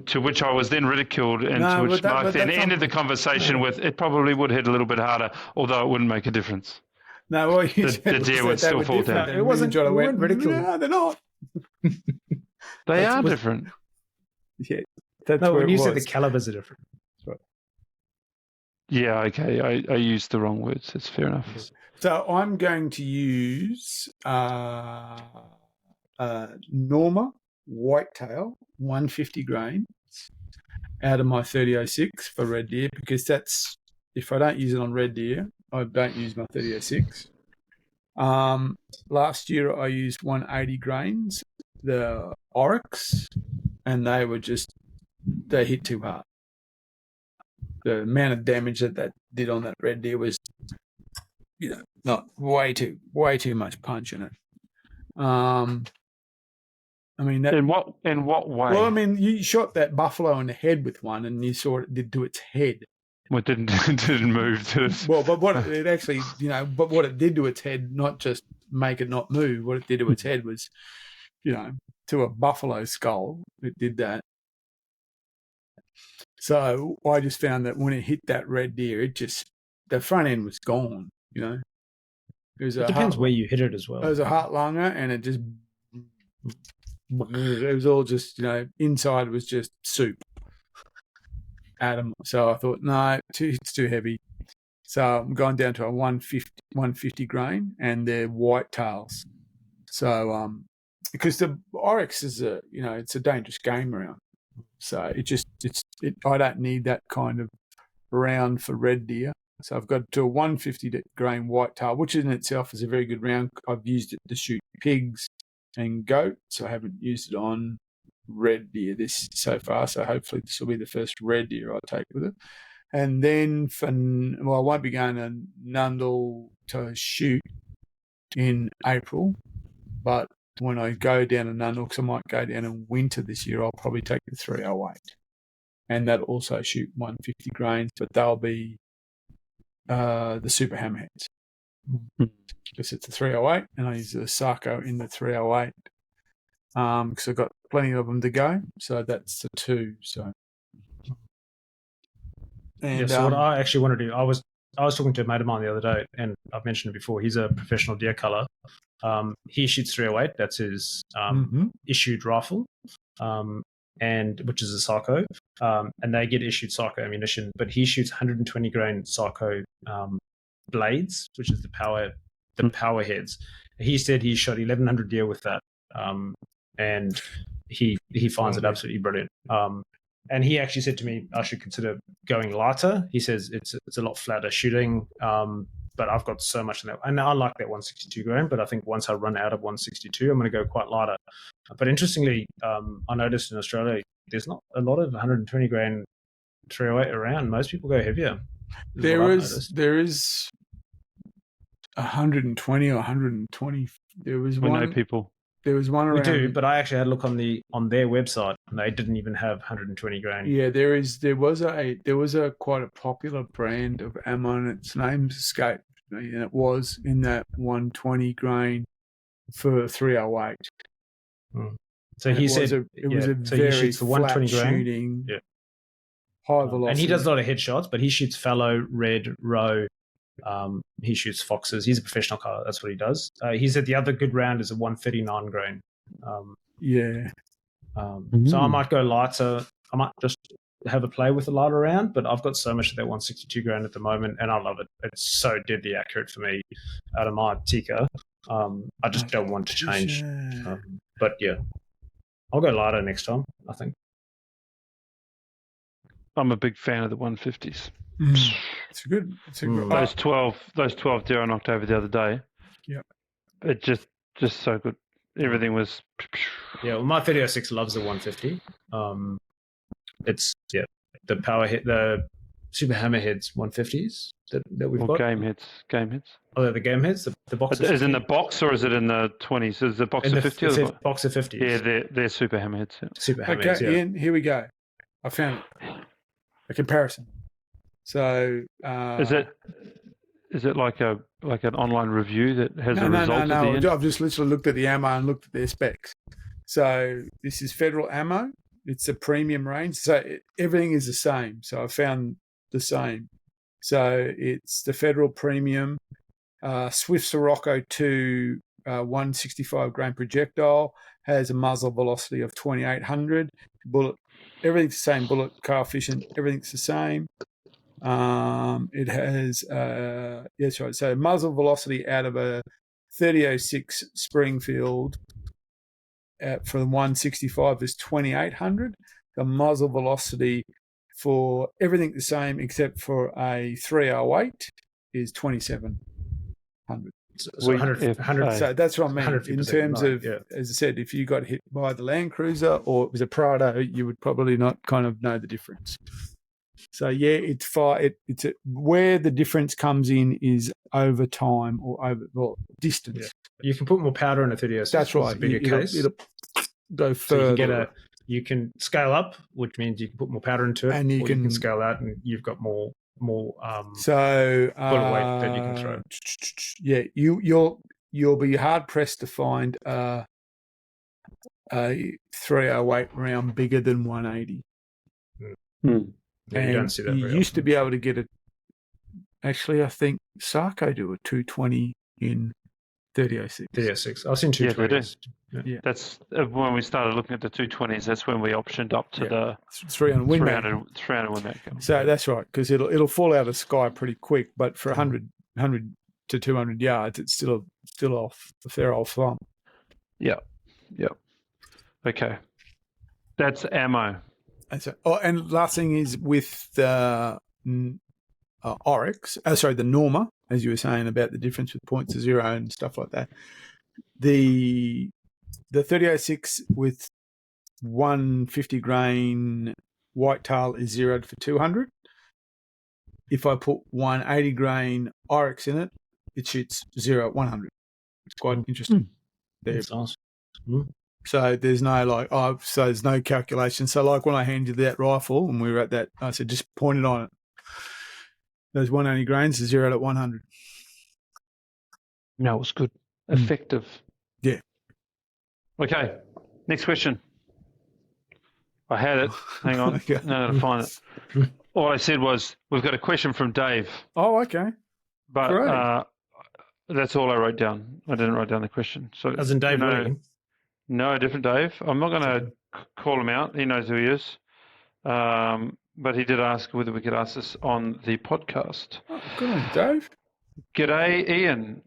to which I was then ridiculed, and to which Mark then ended the conversation with, it probably would hit a little bit harder, although it wouldn't make a difference. No, well, the deer would still fall down. It wasn't ridiculed. No, they're not. They are different. Yeah, when you said the calibers are different. Right. Yeah, okay. I used the wrong words. It's fair enough. So I'm going to use Norma Whitetail 150 grain out of my 3006 for red deer, because that's, if I don't use it on red deer, I don't use my 3006. Last year I used 180 grains, the Oryx, and they hit too hard. The amount of damage that did on that red deer was, not way too much punch in it. I mean, that, in what way? Well, I mean, you shot that buffalo in the head with one, and you saw it did to its head. Well, it didn't move to its... Well, but what it actually, but what it did to its head, not just make it not move, what it did to its head was, to a buffalo skull, it did that. So I just found that when it hit that red deer, the front end was gone, It depends where you hit it as well. It was a heart lunger, and it just... It was all just, inside was just soup. Adam. So I thought, no, it's too heavy. So I'm going down to a 150 grain, and they're white tails. So, because the Oryx is it's a dangerous game round. So I don't need that kind of round for red deer. So I've got to a 150 grain white tail, which in itself is a very good round. I've used it to shoot pigs and goat, so I haven't used it on red deer this so far. So hopefully this will be the first red deer I take with it. And then I won't be going to Nundle to shoot in April, but when I go down to Nundle, because I might go down in winter this year, I'll probably take the 308, and that'll also shoot 150 grains, but they'll be the super hammerheads. Because it's a 308, and I use the Sarco in the 308 because I've got plenty of them to go. So that's the two. So, so what I actually want to do, I was talking to a mate of mine the other day, and I've mentioned it before. He's a professional deer culler. He shoots 308. That's his issued rifle, and which is a Sarco, and they get issued Sarco ammunition. But he shoots 120 grain Sarco blades, which is the power heads. He said he shot 1,100 deer with that, and he finds it absolutely brilliant. And he actually said to me, I should consider going lighter. He says it's a lot flatter shooting, but I've got so much in that, and I like that 162 grain. But I think once I run out of 162, I'm going to go quite lighter. But interestingly, I noticed in Australia there's not a lot of 120 grain 308 around. Most people go heavier. There is 120 or 120. There was one. We know people. There was one around. We do, but I actually had a look on their website, and they didn't even have 120 grain. Yeah, there was a quite a popular brand of ammo, and its name's escaped me, and it was in that 120 grain for 308. So he said it was a very flat shooting, high velocity, and he does a lot of headshots, but he shoots fallow, red, roe. He shoots foxes. He's a professional culler. That's what he does. He said the other good round is a 139 grain. So I might go lighter. I might just have a play with the lighter round, but I've got so much of that 162 grain at the moment, and I love it. It's so deadly accurate for me out of my Tika. I just don't want to change. But yeah, I'll go lighter next time, I think. I'm a big fan of the 150s. It's a good. Those 12 deer I knocked over the other day. Yeah. It just so good. Everything was. Yeah, well, my 306 loves the 150. It's the power hit, the super hammerheads 150s that we've got. Game heads. Oh, they're the game heads. The box is in the box or is it in the 20s? Is the box of 50 or the box of 50s? Yeah, they're super hammerheads. Yeah. Super hammerheads. Okay, Ian, here we go. I found it. A comparison. So is it like an online review that has a result at the end? I've just literally looked at the ammo and looked at their specs. So this is Federal ammo. It's a premium range. So everything is the same. So I found the same. So it's the Federal premium Swift Sirocco 2 165 grain projectile, has a muzzle velocity of 2800. Bullet, everything's the same. Bullet coefficient, everything's the same. It has yes, right. So muzzle velocity out of a 3006 Springfield for the 165 is 2800. The muzzle velocity for everything the same except for a 308 is 2700. So 100. So that's what I mean. In terms of, as I said, if you got hit by the Land Cruiser or it was a Prado, you would probably not kind of know the difference. So yeah, it's where the difference comes in is over time or distance. Yeah. You can put more powder in a 306. That's right. It's a bigger case. It'll go further. So you can scale up, which means you can put more powder into it, and you can scale out, and you've got more bullet weight that you can throw. Yeah, you'll be hard pressed to find a 308 round bigger than 180. Yeah, you don't see that. You used to be able to get it. Actually, I think Sarko do a 220 in 3006. 3006. I've seen 220s. Yeah. That's when we started looking at the 220s. That's when we optioned up to the 300 Win Mag. 300 Win Mag. So that's right, because it'll fall out of the sky pretty quick. But for 100 to 200 yards, it's still off a fair old thumb. Yeah. Okay, that's ammo. And last thing is with the Oryx. The Norma, as you were saying about the difference with points to zero and stuff like that. The 3006 with 150 grain whitetail is zeroed for 200. If I put 180 grain Oryx in it, it shoots 0 at 100. It's quite interesting. That's awesome. So there's no there's no calculation. So like when I handed you that rifle and we were at that, I said just point it on it. Those 180 grains is 0 at 100. No, it was good. Effective. Yeah. Okay, next question. I had it. Hang on. Okay. No, to find it. All I said was, we've got a question from Dave. Oh, okay. But that's all I wrote down. I didn't write down the question. So, as in Dave William? No, different Dave. I'm not going to call him out. He knows who he is. But he did ask whether we could ask this on the podcast. Oh, good on Dave. G'day, Ian.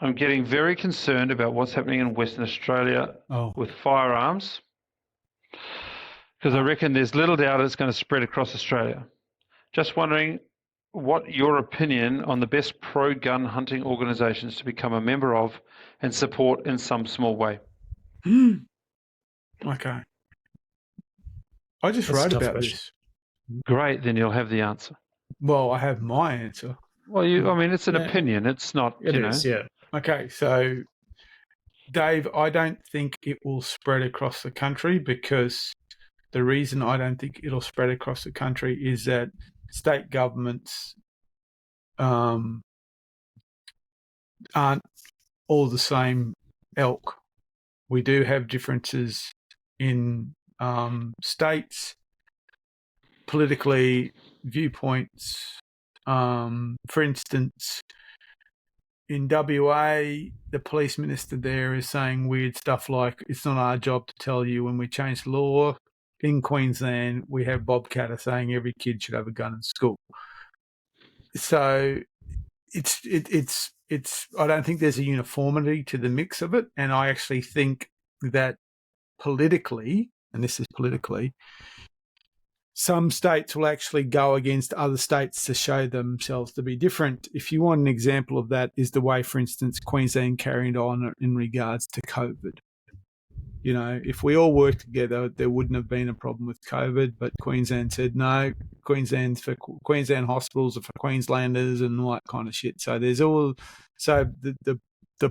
I'm getting very concerned about what's happening in Western Australia with firearms, because I reckon there's little doubt it's going to spread across Australia. Just wondering what your opinion on the best pro-gun hunting organisations to become a member of and support in some small way. Okay. I just wrote about this. Great, then you'll have the answer. Well, I have my answer. Well, it's an opinion. It's not, it is, yeah. Okay, so, Dave, I don't think it will spread across the country, because the reason I don't think it'll spread across the country is that state governments aren't all the same elk. We do have differences in states, politically, viewpoints. For instance, in WA, the police minister there is saying weird stuff like, it's not our job to tell you when we change the law. In Queensland, we have Bob Catter saying every kid should have a gun in school. So I don't think there's a uniformity to the mix of it, and I actually think that politically, and this is politically, some states will actually go against other states to show themselves to be different. If you want an example of that, is the way, for instance, Queensland carried on in regards to COVID. You know, if we all worked together, there wouldn't have been a problem with COVID, but Queensland said no. Queensland hospitals are for Queenslanders and all that kind of shit. So the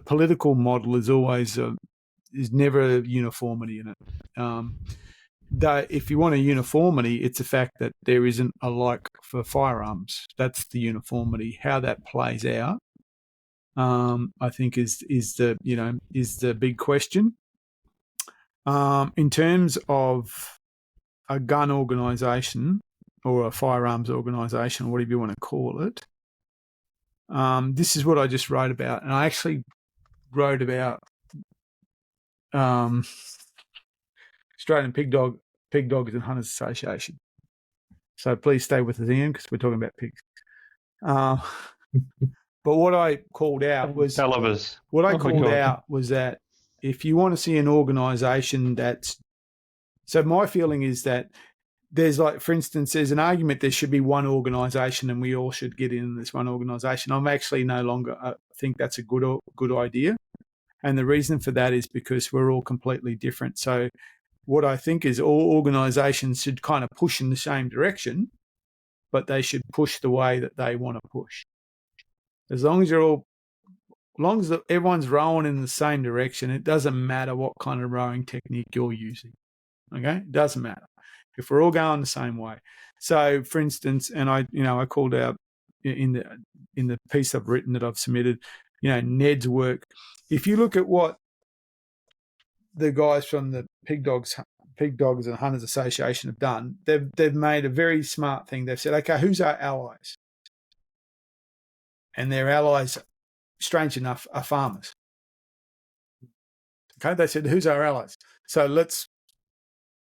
political model is always is never a uniformity in it. That if you want a uniformity, it's the fact that there isn't a like for firearms. That's the uniformity. How that plays out, I think is the big question. In terms of a gun organisation or a firearms organisation, whatever you want to call it, this is what I just wrote about, and I actually wrote about Australian Pig Dogs and Hunters Association. So please stay with us, Ian, because we're talking about pigs. But what I called out was that if you want to see an organisation so my feeling is that there's like, for instance, there's an argument there should be one organisation and we all should get in this one organisation. I'm actually no longer think that's a good idea. And the reason for that is because we're all completely different. So what I think is all organisations should kind of push in the same direction, but they should push the way that they want to push. As long as everyone's rowing in the same direction, it doesn't matter what kind of rowing technique you're using. Okay, it doesn't matter if we're all going the same way. So, for instance, and I called out in the piece I've written that I've submitted, Ned's work. If you look at what the guys from the Pig Dogs and Hunters Association have done, they've made a very smart thing. They've said, okay, who's our allies? And their allies, strange enough, are farmers. Okay, they said, who's our allies? So let's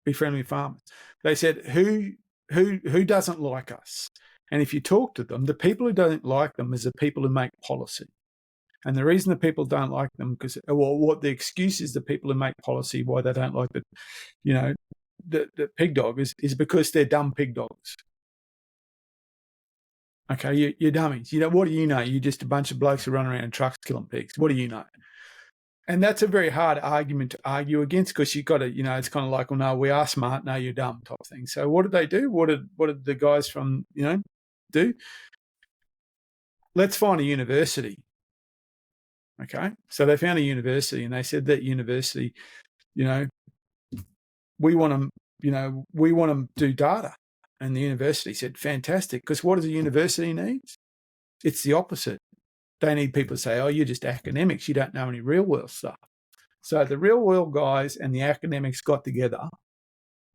be friendly with farmers. They said, who doesn't like us? And if you talk to them, the people who don't like them is the people who make policy. And the reason the people don't like them, what the excuse is, the people who make policy why they don't like the pig dog is because they're dumb pig dogs. Okay, you're dummies. What do you know? You're just a bunch of blokes who run around in trucks killing pigs. What do you know? And that's a very hard argument to argue against, because you've got to, it's kind of like, well, no, we are smart, no, you're dumb type thing. So what did they do? What did the guys from, do? Let's find a university. Okay, so they found a university and they said that university, we want to do data. And the university said, fantastic, because what does a university need? It's the opposite. They need people to say, oh, you're just academics. You don't know any real world stuff. So the real world guys and the academics got together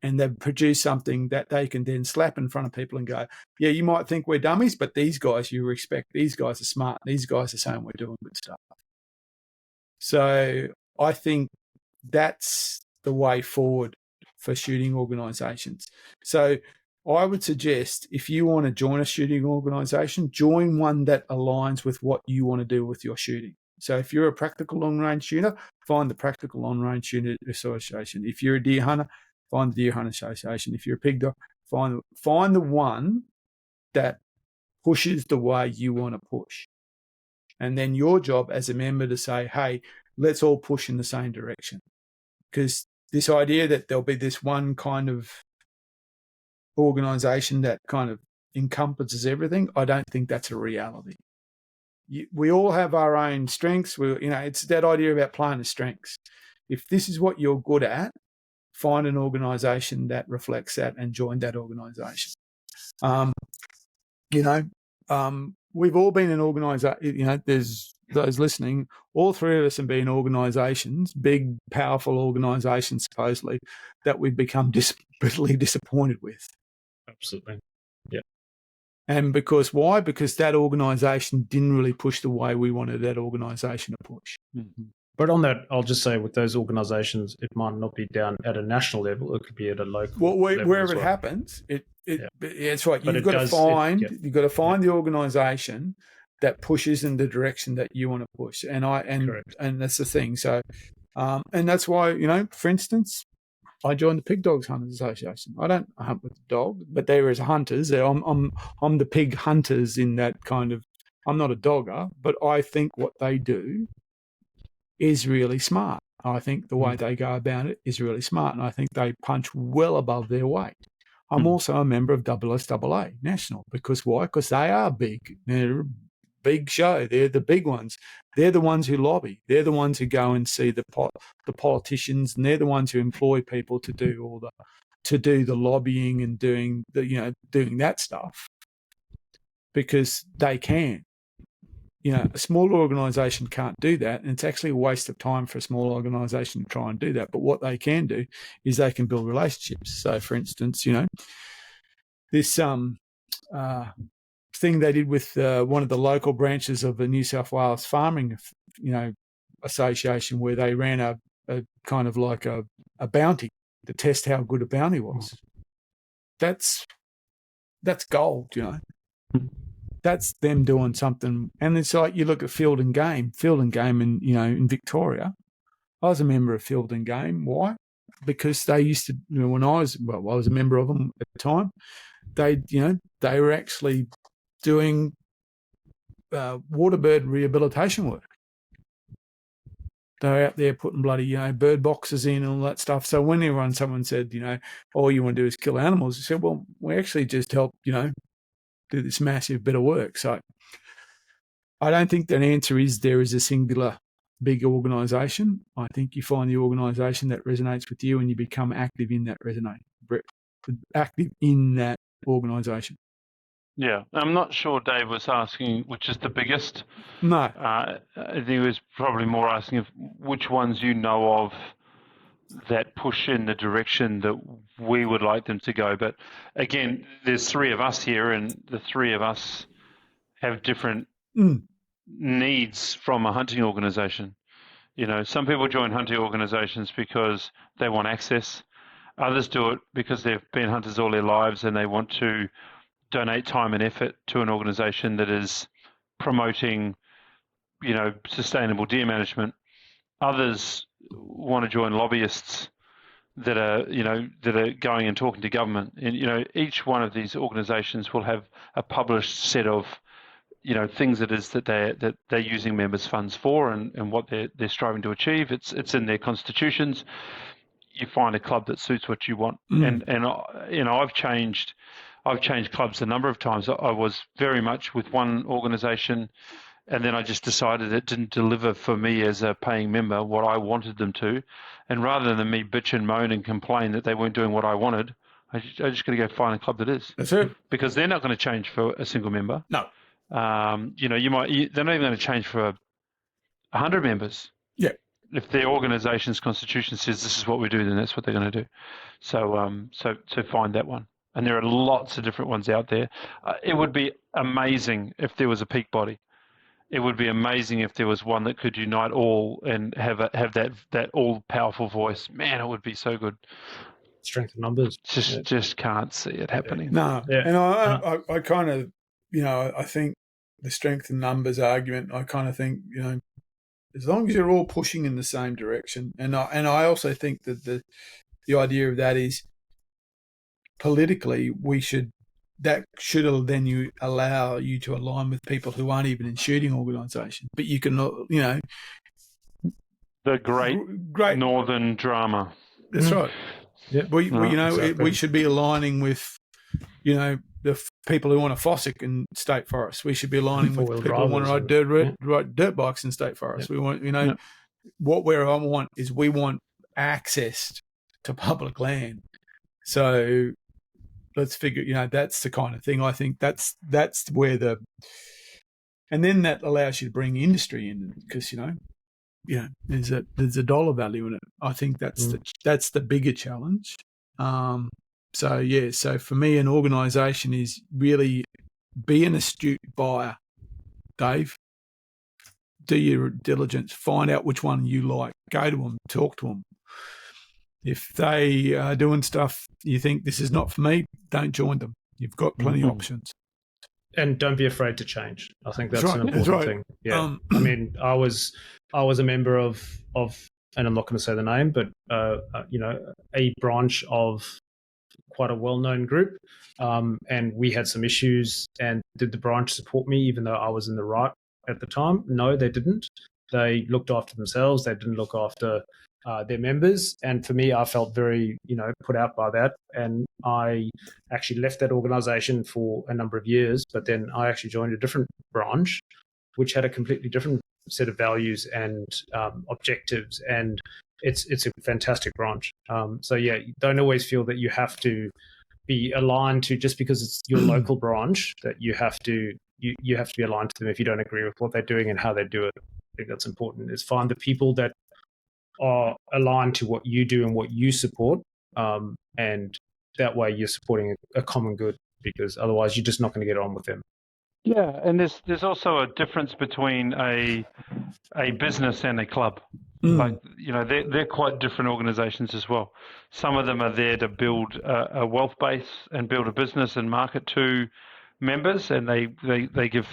and they've produced something that they can then slap in front of people and go, yeah, you might think we're dummies, but these guys you respect. These guys are smart. These guys are saying we're doing good stuff. So I think that's the way forward for shooting organisations. So I would suggest, if you want to join a shooting organisation, join one that aligns with what you want to do with your shooting. So if you're a practical long-range shooter, find the Practical Long-Range Shooter Association. If you're a deer hunter, find the Deer Hunter Association. If you're a pig dog, find the one that pushes the way you want to push. And then your job as a member to say, hey, let's all push in the same direction. Because this idea that there'll be this one kind of organisation that kind of encompasses everything, I don't think that's a reality. We all have our own strengths. It's that idea about playing the strengths. If this is what you're good at, find an organisation that reflects that and join that organisation. We've all been in organisation. There's those listening. All three of us have been organisations, big, powerful organisations, supposedly, that we've become bitterly disappointed with. Absolutely. Yeah. And why? Because that organisation didn't really push the way we wanted that organisation to push. Mm-hmm. But on that, I'll just say with those organisations, it might not be down at a national level. It could be at a local level. Wherever it happens, it's right. You've got to find the organisation that pushes in the direction that you want to push. And that's the thing. So, and that's why, for instance, I joined the Pig Dogs Hunters Association. I don't hunt with the dog, but there is hunters. I'm the pig hunters in that kind of. I'm not a dogger, but I think what they do is really smart. I think the way they go about it is really smart, and I think they punch well above their weight. I'm also a member of SSAA National. Because why? Because they are big. They're a big show. They're the big ones. They're the ones who lobby. They're the ones who go and see the politicians, and they're the ones who employ people to do the lobbying and doing that stuff, because they can. A small organisation can't do that, and it's actually a waste of time for a small organisation to try and do that. But what they can do is they can build relationships. So, for instance, this thing they did with one of the local branches of the New South Wales Farming, Association, where they ran a kind of like a bounty to test how good a bounty was. That's gold, That's them doing something. And it's like you look at Field and Game in Victoria. I was a member of Field and Game. Why? Because they used to, when I was a member of them at the time, they were actually doing waterbird rehabilitation work. They were out there putting bloody, bird boxes in and all that stuff. So when someone said, all you want to do is kill animals, I said, well, we actually just help, do this massive bit of work. So I don't think that answer is there is a singular big organisation. I think you find the organisation that resonates with you and you become active in that organisation. Yeah, I'm not sure Dave was asking which is the biggest. No. I think he was probably more asking which ones you know of that push in the direction that we would like them to go. But again, there's three of us here, and the three of us have different needs from a hunting organisation. Some people join hunting organisations because they want access. Others do it because they've been hunters all their lives and they want to donate time and effort to an organisation that is promoting, sustainable deer management. Others want to join lobbyists that are going and talking to government. And, each one of these organisations will have a published set of, things that they're using members' funds for and what they're striving to achieve. It's in their constitutions. You find a club that suits what you want. And I've changed clubs a number of times. I was very much with one organisation, and then I just decided it didn't deliver for me as a paying member what I wanted them to. And rather than me bitch and moan and complain that they weren't doing what I wanted, I just got to go find a club that is. That's it. Because they're not going to change for a single member. No. They're not even going to change for 100 members. Yeah. If their organisation's constitution says this is what we do, then that's what they're going to do. So find that one. And there are lots of different ones out there. It would be amazing if there was a peak body. It would be amazing if there was one that could unite all and have that all-powerful voice. Man, it would be so good. Strength of numbers. Just can't see it happening. No. Yeah. And I kind of, I think the strength in numbers argument, I kind of think, as long as you're all pushing in the same direction, and I also think that the idea of that is politically that should then allow you to align with people who aren't even in shooting organisations, but you can, the great northern drama. That's right. Yeah. Exactly. We should be aligning with, the people who want a Fossick in state forests. We should be aligning with people who want to ride dirt bikes in state forests. Yeah. We want, what I want is we want access to public land. So let's figure, that's the kind of thing. I think that's where and then that allows you to bring industry in because, there's a dollar value in it. I think that's the bigger challenge. So for me, an organisation is really be an astute buyer, Dave. Do your diligence. Find out which one you like. Go to them. Talk to them. If they are doing stuff you think this is not for me, don't join them. You've got plenty of options. and don't be afraid to change. I think that's right, an important thing. Yeah, I mean, I was a member of, and I'm not going to say the name, but a branch of quite a well-known group, and we had some issues. And did the branch support me, even though I was in the right at the time? No, they didn't. They looked after themselves. They didn't look after their members. And for me, I felt very, put out by that. And I actually left that organization for a number of years, but then I actually joined a different branch, which had a completely different set of values and objectives. And it's a fantastic branch. So yeah, you don't always feel that you have to be aligned to, just because it's your local branch, that you have to be aligned to them if you don't agree with what they're doing and how they do it. I think that's important, is find the people that are aligned to what you do and what you support, and that way you're supporting a common good, because otherwise you're just not going to get on with them. Yeah, and there's also a difference between a business and a club. Like, they're quite different organizations as well. Some of them are there to build a wealth base and build a business and market to members, and they give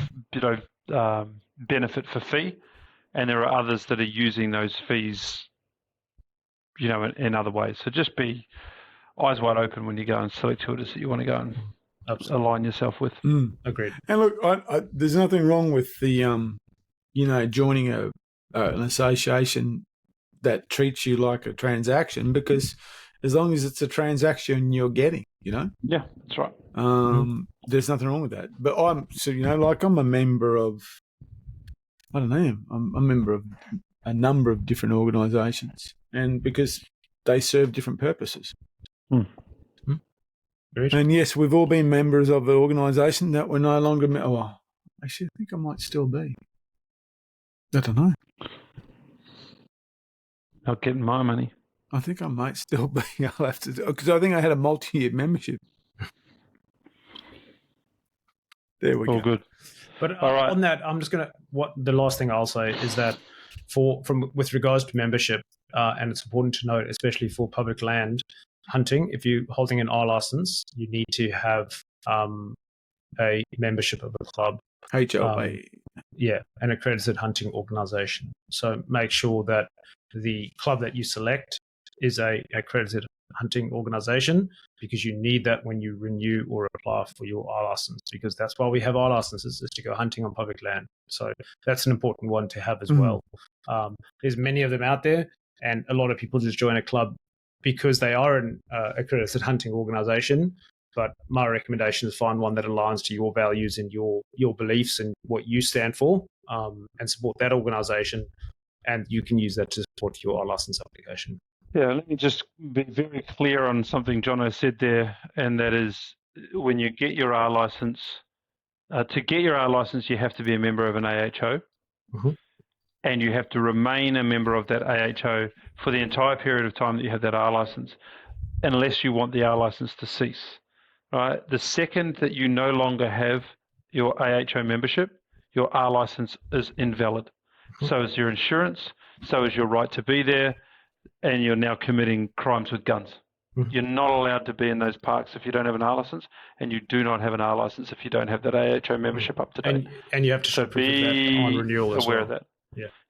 benefit for fee, and there are others that are using those fees in other ways. So just be eyes wide open when you go and select who it is that you want to go and align yourself with. Agreed. And look, there's nothing wrong with the joining an association that treats you like a transaction, because as long as it's a transaction you're getting, Yeah, that's right. There's nothing wrong with that. But I'm a member of, I don't know, I'm a member of a number of different organisations, and because they serve different purposes. And yes, we've all been members of the organisation that we're no longer. Actually, I think I might still be. I don't know. Not getting my money. I think I might still be. I'll have to, because I think I had a multi-year membership. There we go. All good. But all right. On that, I'm just gonna. The last thing I'll say is that with regards to membership, and it's important to note, especially for public land hunting, if you're holding an R license, you need to have a membership of a club. HLA. An accredited hunting organisation. So make sure that the club that you select is a accredited hunting organisation, because you need that when you renew or apply for your R license, because that's why we have R licenses, is to go hunting on public land. So that's an important one to have as well. There's many of them out there, and a lot of people just join a club because they are an accredited hunting organisation. But my recommendation is find one that aligns to your values and your beliefs and what you stand for, and support that organisation, and you can use that to support your R license application. Yeah, let me just be very clear on something Jono said there, and that is, when you get your R license, to get your R license, you have to be a member of an AHO, and you have to remain a member of that AHO for the entire period of time that you have that R license, unless you want the R license to cease. Right? The second that you no longer have your AHO membership, your R license is invalid. So is your insurance, so is your right to be there, and you're now committing crimes with guns. You're not allowed to be in those parks if you don't have an R license, and you do not have an R license if you don't have that AHO membership up to date. And you have to show proof of that on renewal as well. Aware of that.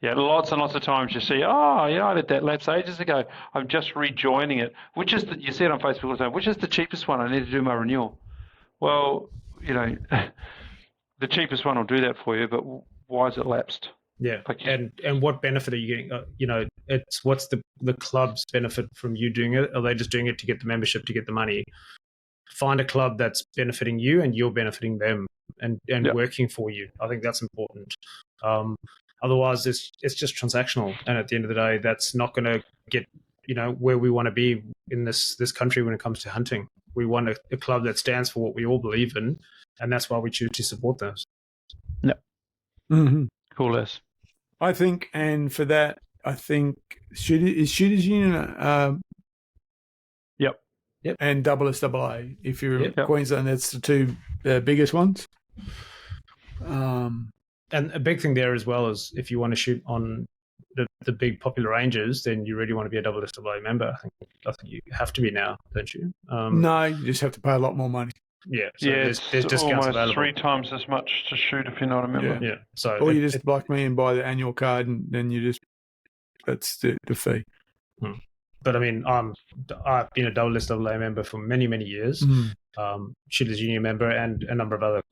Yeah, lots and lots of times you see, I did that lapse ages ago. I'm just rejoining it. You see it on Facebook all the time. Which is the cheapest one? I need to do my renewal. Well, the cheapest one will do that for you, but why is it lapsed? Yeah, and what benefit are you getting? It's what's the club's benefit from you doing it? Are they just doing it to get the membership, to get the money? Find a club that's benefiting you and you're benefiting them, and working for you. I think that's important. Otherwise, it's just transactional, and at the end of the day, that's not going to get where we want to be in this country when it comes to hunting. We want a club that stands for what we all believe in, and that's why we choose to support those. Yeah. Cool as. I think, and for that, I think Shooters Union. Yep. And AAA. If you're in Queensland, that's the two biggest ones. And a big thing there as well is, if you want to shoot on the big popular ranges, then you really want to be a AAA member. I think you have to be now, don't you? No, you just have to pay a lot more money. Yeah, so it's there's discounts almost available. 3 times as much to shoot if you know what I mean. Yeah, so or you just like me and buy the annual card, and then you just that's the fee. But I mean, I've been a double SAA member for many, many years. Shooters Union member and a number of other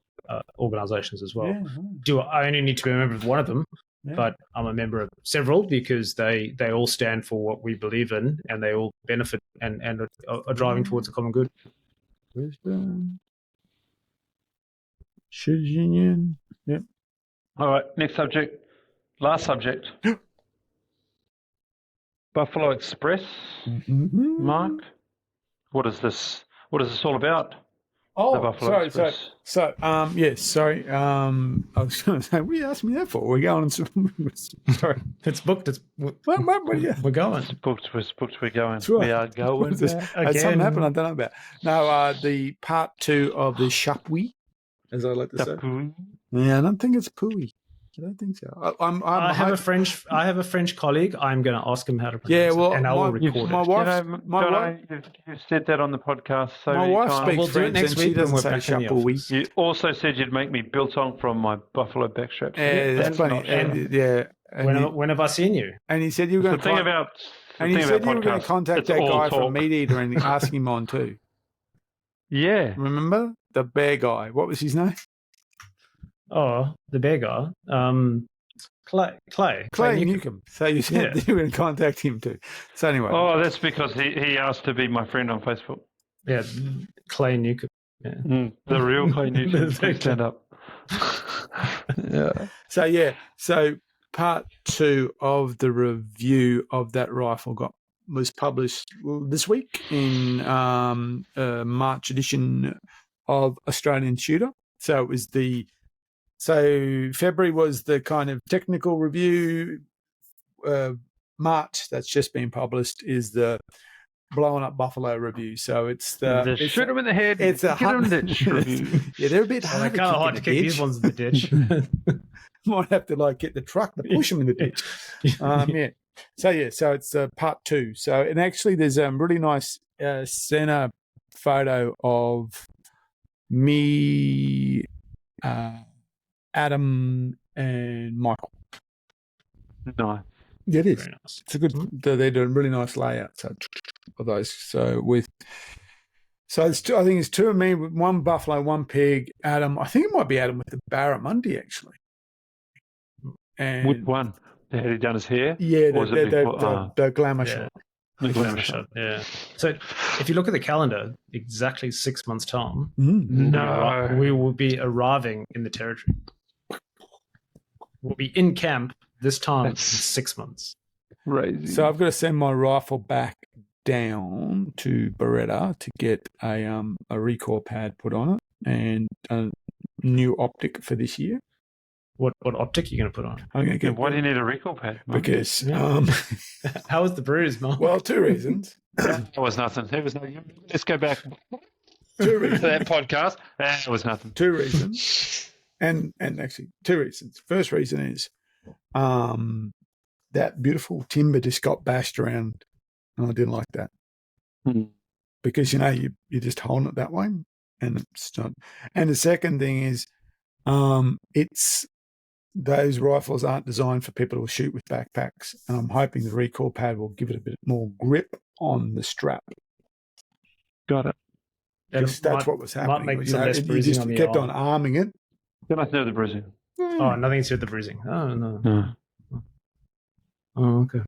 organisations as well. Yeah, I only need to be a member of one of them, but I'm a member of several because they all stand for what we believe in, and they all benefit and are driving towards a common good. Shooters Union. Yep. All right, next subject. Last subject. Buffalo Express. Mark, what is this? What is this all about? Oh, sorry. Yes, sorry. I was going to say, what are you asking me that for? We're going. Sorry, It's booked. We're going. It's booked. We're going. That's right. We are going. Has something happened I don't know about. No, the part 2 of the Shapui, as I like to say. Yeah, I don't think it's Pui. I don't think so. I have a French colleague. I'm going to ask him how to pronounce it, and I will record my it. wife, you've said that on the podcast. So my wife times. speaks French, and she doesn't say Shapui. You also said you'd make me biltong from my buffalo backstraps. That's funny. When have I seen you? And he said you were going to contact that guy from Meat Eater and ask him on too. Yeah. Remember the bear guy? What was his name? Oh, the bear guy. Clay Newcomb. So you said you were going to contact him too. So anyway. Oh, that's because he asked to be my friend on Facebook. Yeah, Clay Newcomb. Yeah. The real Clay Newcomb. Stand up. Yeah. So part 2 of the review of that rifle was published this week in March edition of Australian Shooter. So it was February was the kind of technical review. March, that's just been published, is the blowing up buffalo review. So it's shoot them in the head. It's a get ditch review. Yeah, they're a bit hard. Kind of hard to kick these ones in the ditch. Might have to get the truck to push them in the ditch. So it's part 2. So and actually, there's a really nice center photo of me, Adam, and Michael. No. Yeah, it is. Very nice. It's a good. They're doing a really nice layout. So of those. So it's two, I think it's 2 of me with 1 buffalo, 1 pig. Adam, I think it might be Adam with the barramundi actually. And Which one? Had he done his hair? Yeah, the glamour shot. The glamour shot. Yeah. So if you look at the calendar, exactly 6 months' time, No. we will be arriving in the territory. We'll be in camp this time in 6 months. Crazy. So I've got to send my rifle back down to Beretta to get a recoil pad put on it and a new optic for this year. What optic are you going to put on? I'm going to get. Why do you need a recoil pad? Because how was the bruise, Mark? Well, 2 reasons. That was nothing. It was nothing. Let's go back 2 reasons. to that podcast. That was nothing. 2 reasons, and actually 2 reasons. First reason is that beautiful timber just got bashed around, and I didn't like that because you're just holding it that way, and it's not. And the second thing is, those rifles aren't designed for people to shoot with backpacks, and I'm hoping the recoil pad will give it a bit more grip on the strap. Got it. That's what was happening. Might make some less you bruising just on the kept arm. on arming it. Then I know the bruising. Oh, nothing to do with the bruising. Oh, no. No. Oh, okay.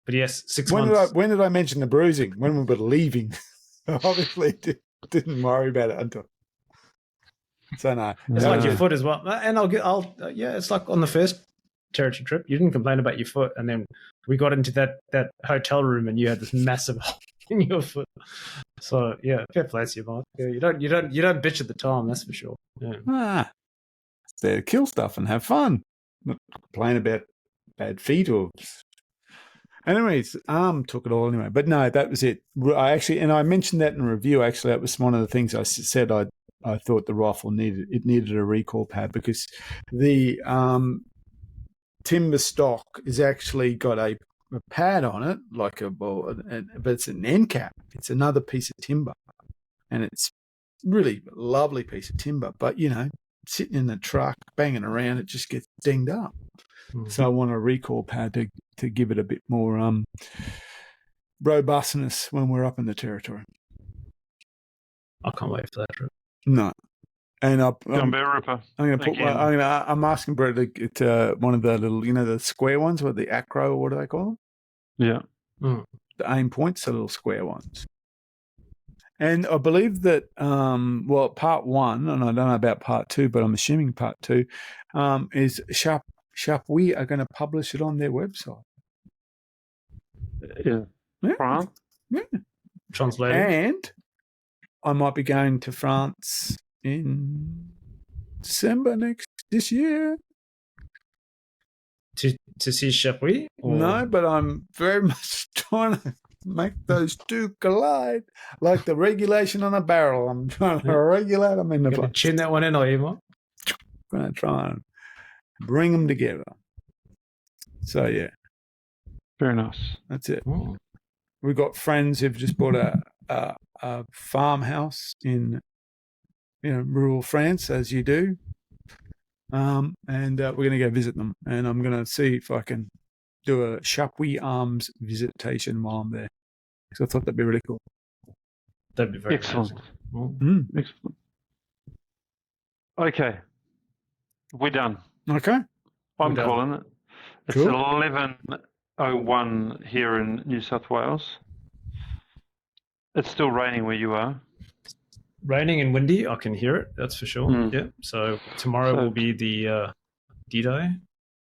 But yes, 6 months. When did I mention the bruising? When we were leaving. Obviously, didn't worry about it until. So no, it's like your foot as well. And it's like on the first territory trip, you didn't complain about your foot, and then we got into that hotel room, and you had this massive hole in your foot. So yeah, fair play to you, Mark. Yeah, you don't bitch at the time, that's for sure. Yeah. It's there to kill stuff and have fun. Not complain about bad feet or. Anyways, took it all anyway. But no, that was it. I mentioned that in a review. Actually, that was one of the things I said. I thought the rifle needed a recoil pad because the timber stock has actually got a pad on it, but it's an end cap. It's another piece of timber, and it's really a lovely piece of timber. But, sitting in the truck, banging around, it just gets dinged up. Mm. So I want a recall pad to give it a bit more robustness when we're up in the territory. I can't wait for that trip. No. And John Bear Ripper. I'm asking Brett to get one of the little, the square ones, or the acro, what do they call them? Yeah. Mm. The aim points, the little square ones. And I believe that, part 1, and I don't know about part 2, but I'm assuming part 2, is Sharpwe are going to publish it on their website. Yeah. France? Yeah. Translating. And I might be going to France in December this year. To see Sharpwe? No, but I'm very much trying to make those two collide like the regulation on a barrel. I'm trying to regulate them in the Going to tune that one in, are you, Mark? I'm going to try and bring them together. So, yeah. Very nice. That's it. Oh. We've got friends who've just bought a farmhouse in rural France, as you do. And we're going to go visit them. And I'm going to see if I can do a Sharpwe Arms visitation while I'm there. So I thought that'd be really cool. That'd be very excellent. Mm. Excellent. Okay. We're done. Okay. I'm calling it. It's Cool. 11:01 here in New South Wales. It's still raining where you are. Raining and windy, I can hear it, that's for sure. Mm. Yeah. So tomorrow will be the D-Day.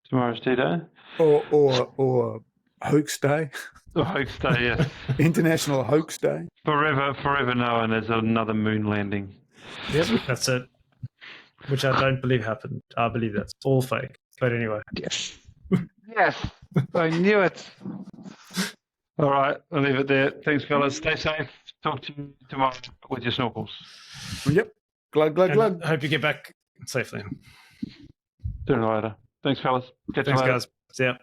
Tomorrow's D-Day. Or Hoax Day. Or Hoax Day, yes. International Hoax Day. Forever known as another moon landing. Yep, that's it. Which I don't believe happened. I believe that's all fake. But anyway. Yes. Yes. I knew it. All right. I'll leave it there. Thanks, fellas. Stay safe. Talk to you tomorrow with your snorkels. Yep. Glug, glug, glug. I hope you get back safely. Sooner or later. Thanks, fellas. Catch you later. Thanks, guys. See ya.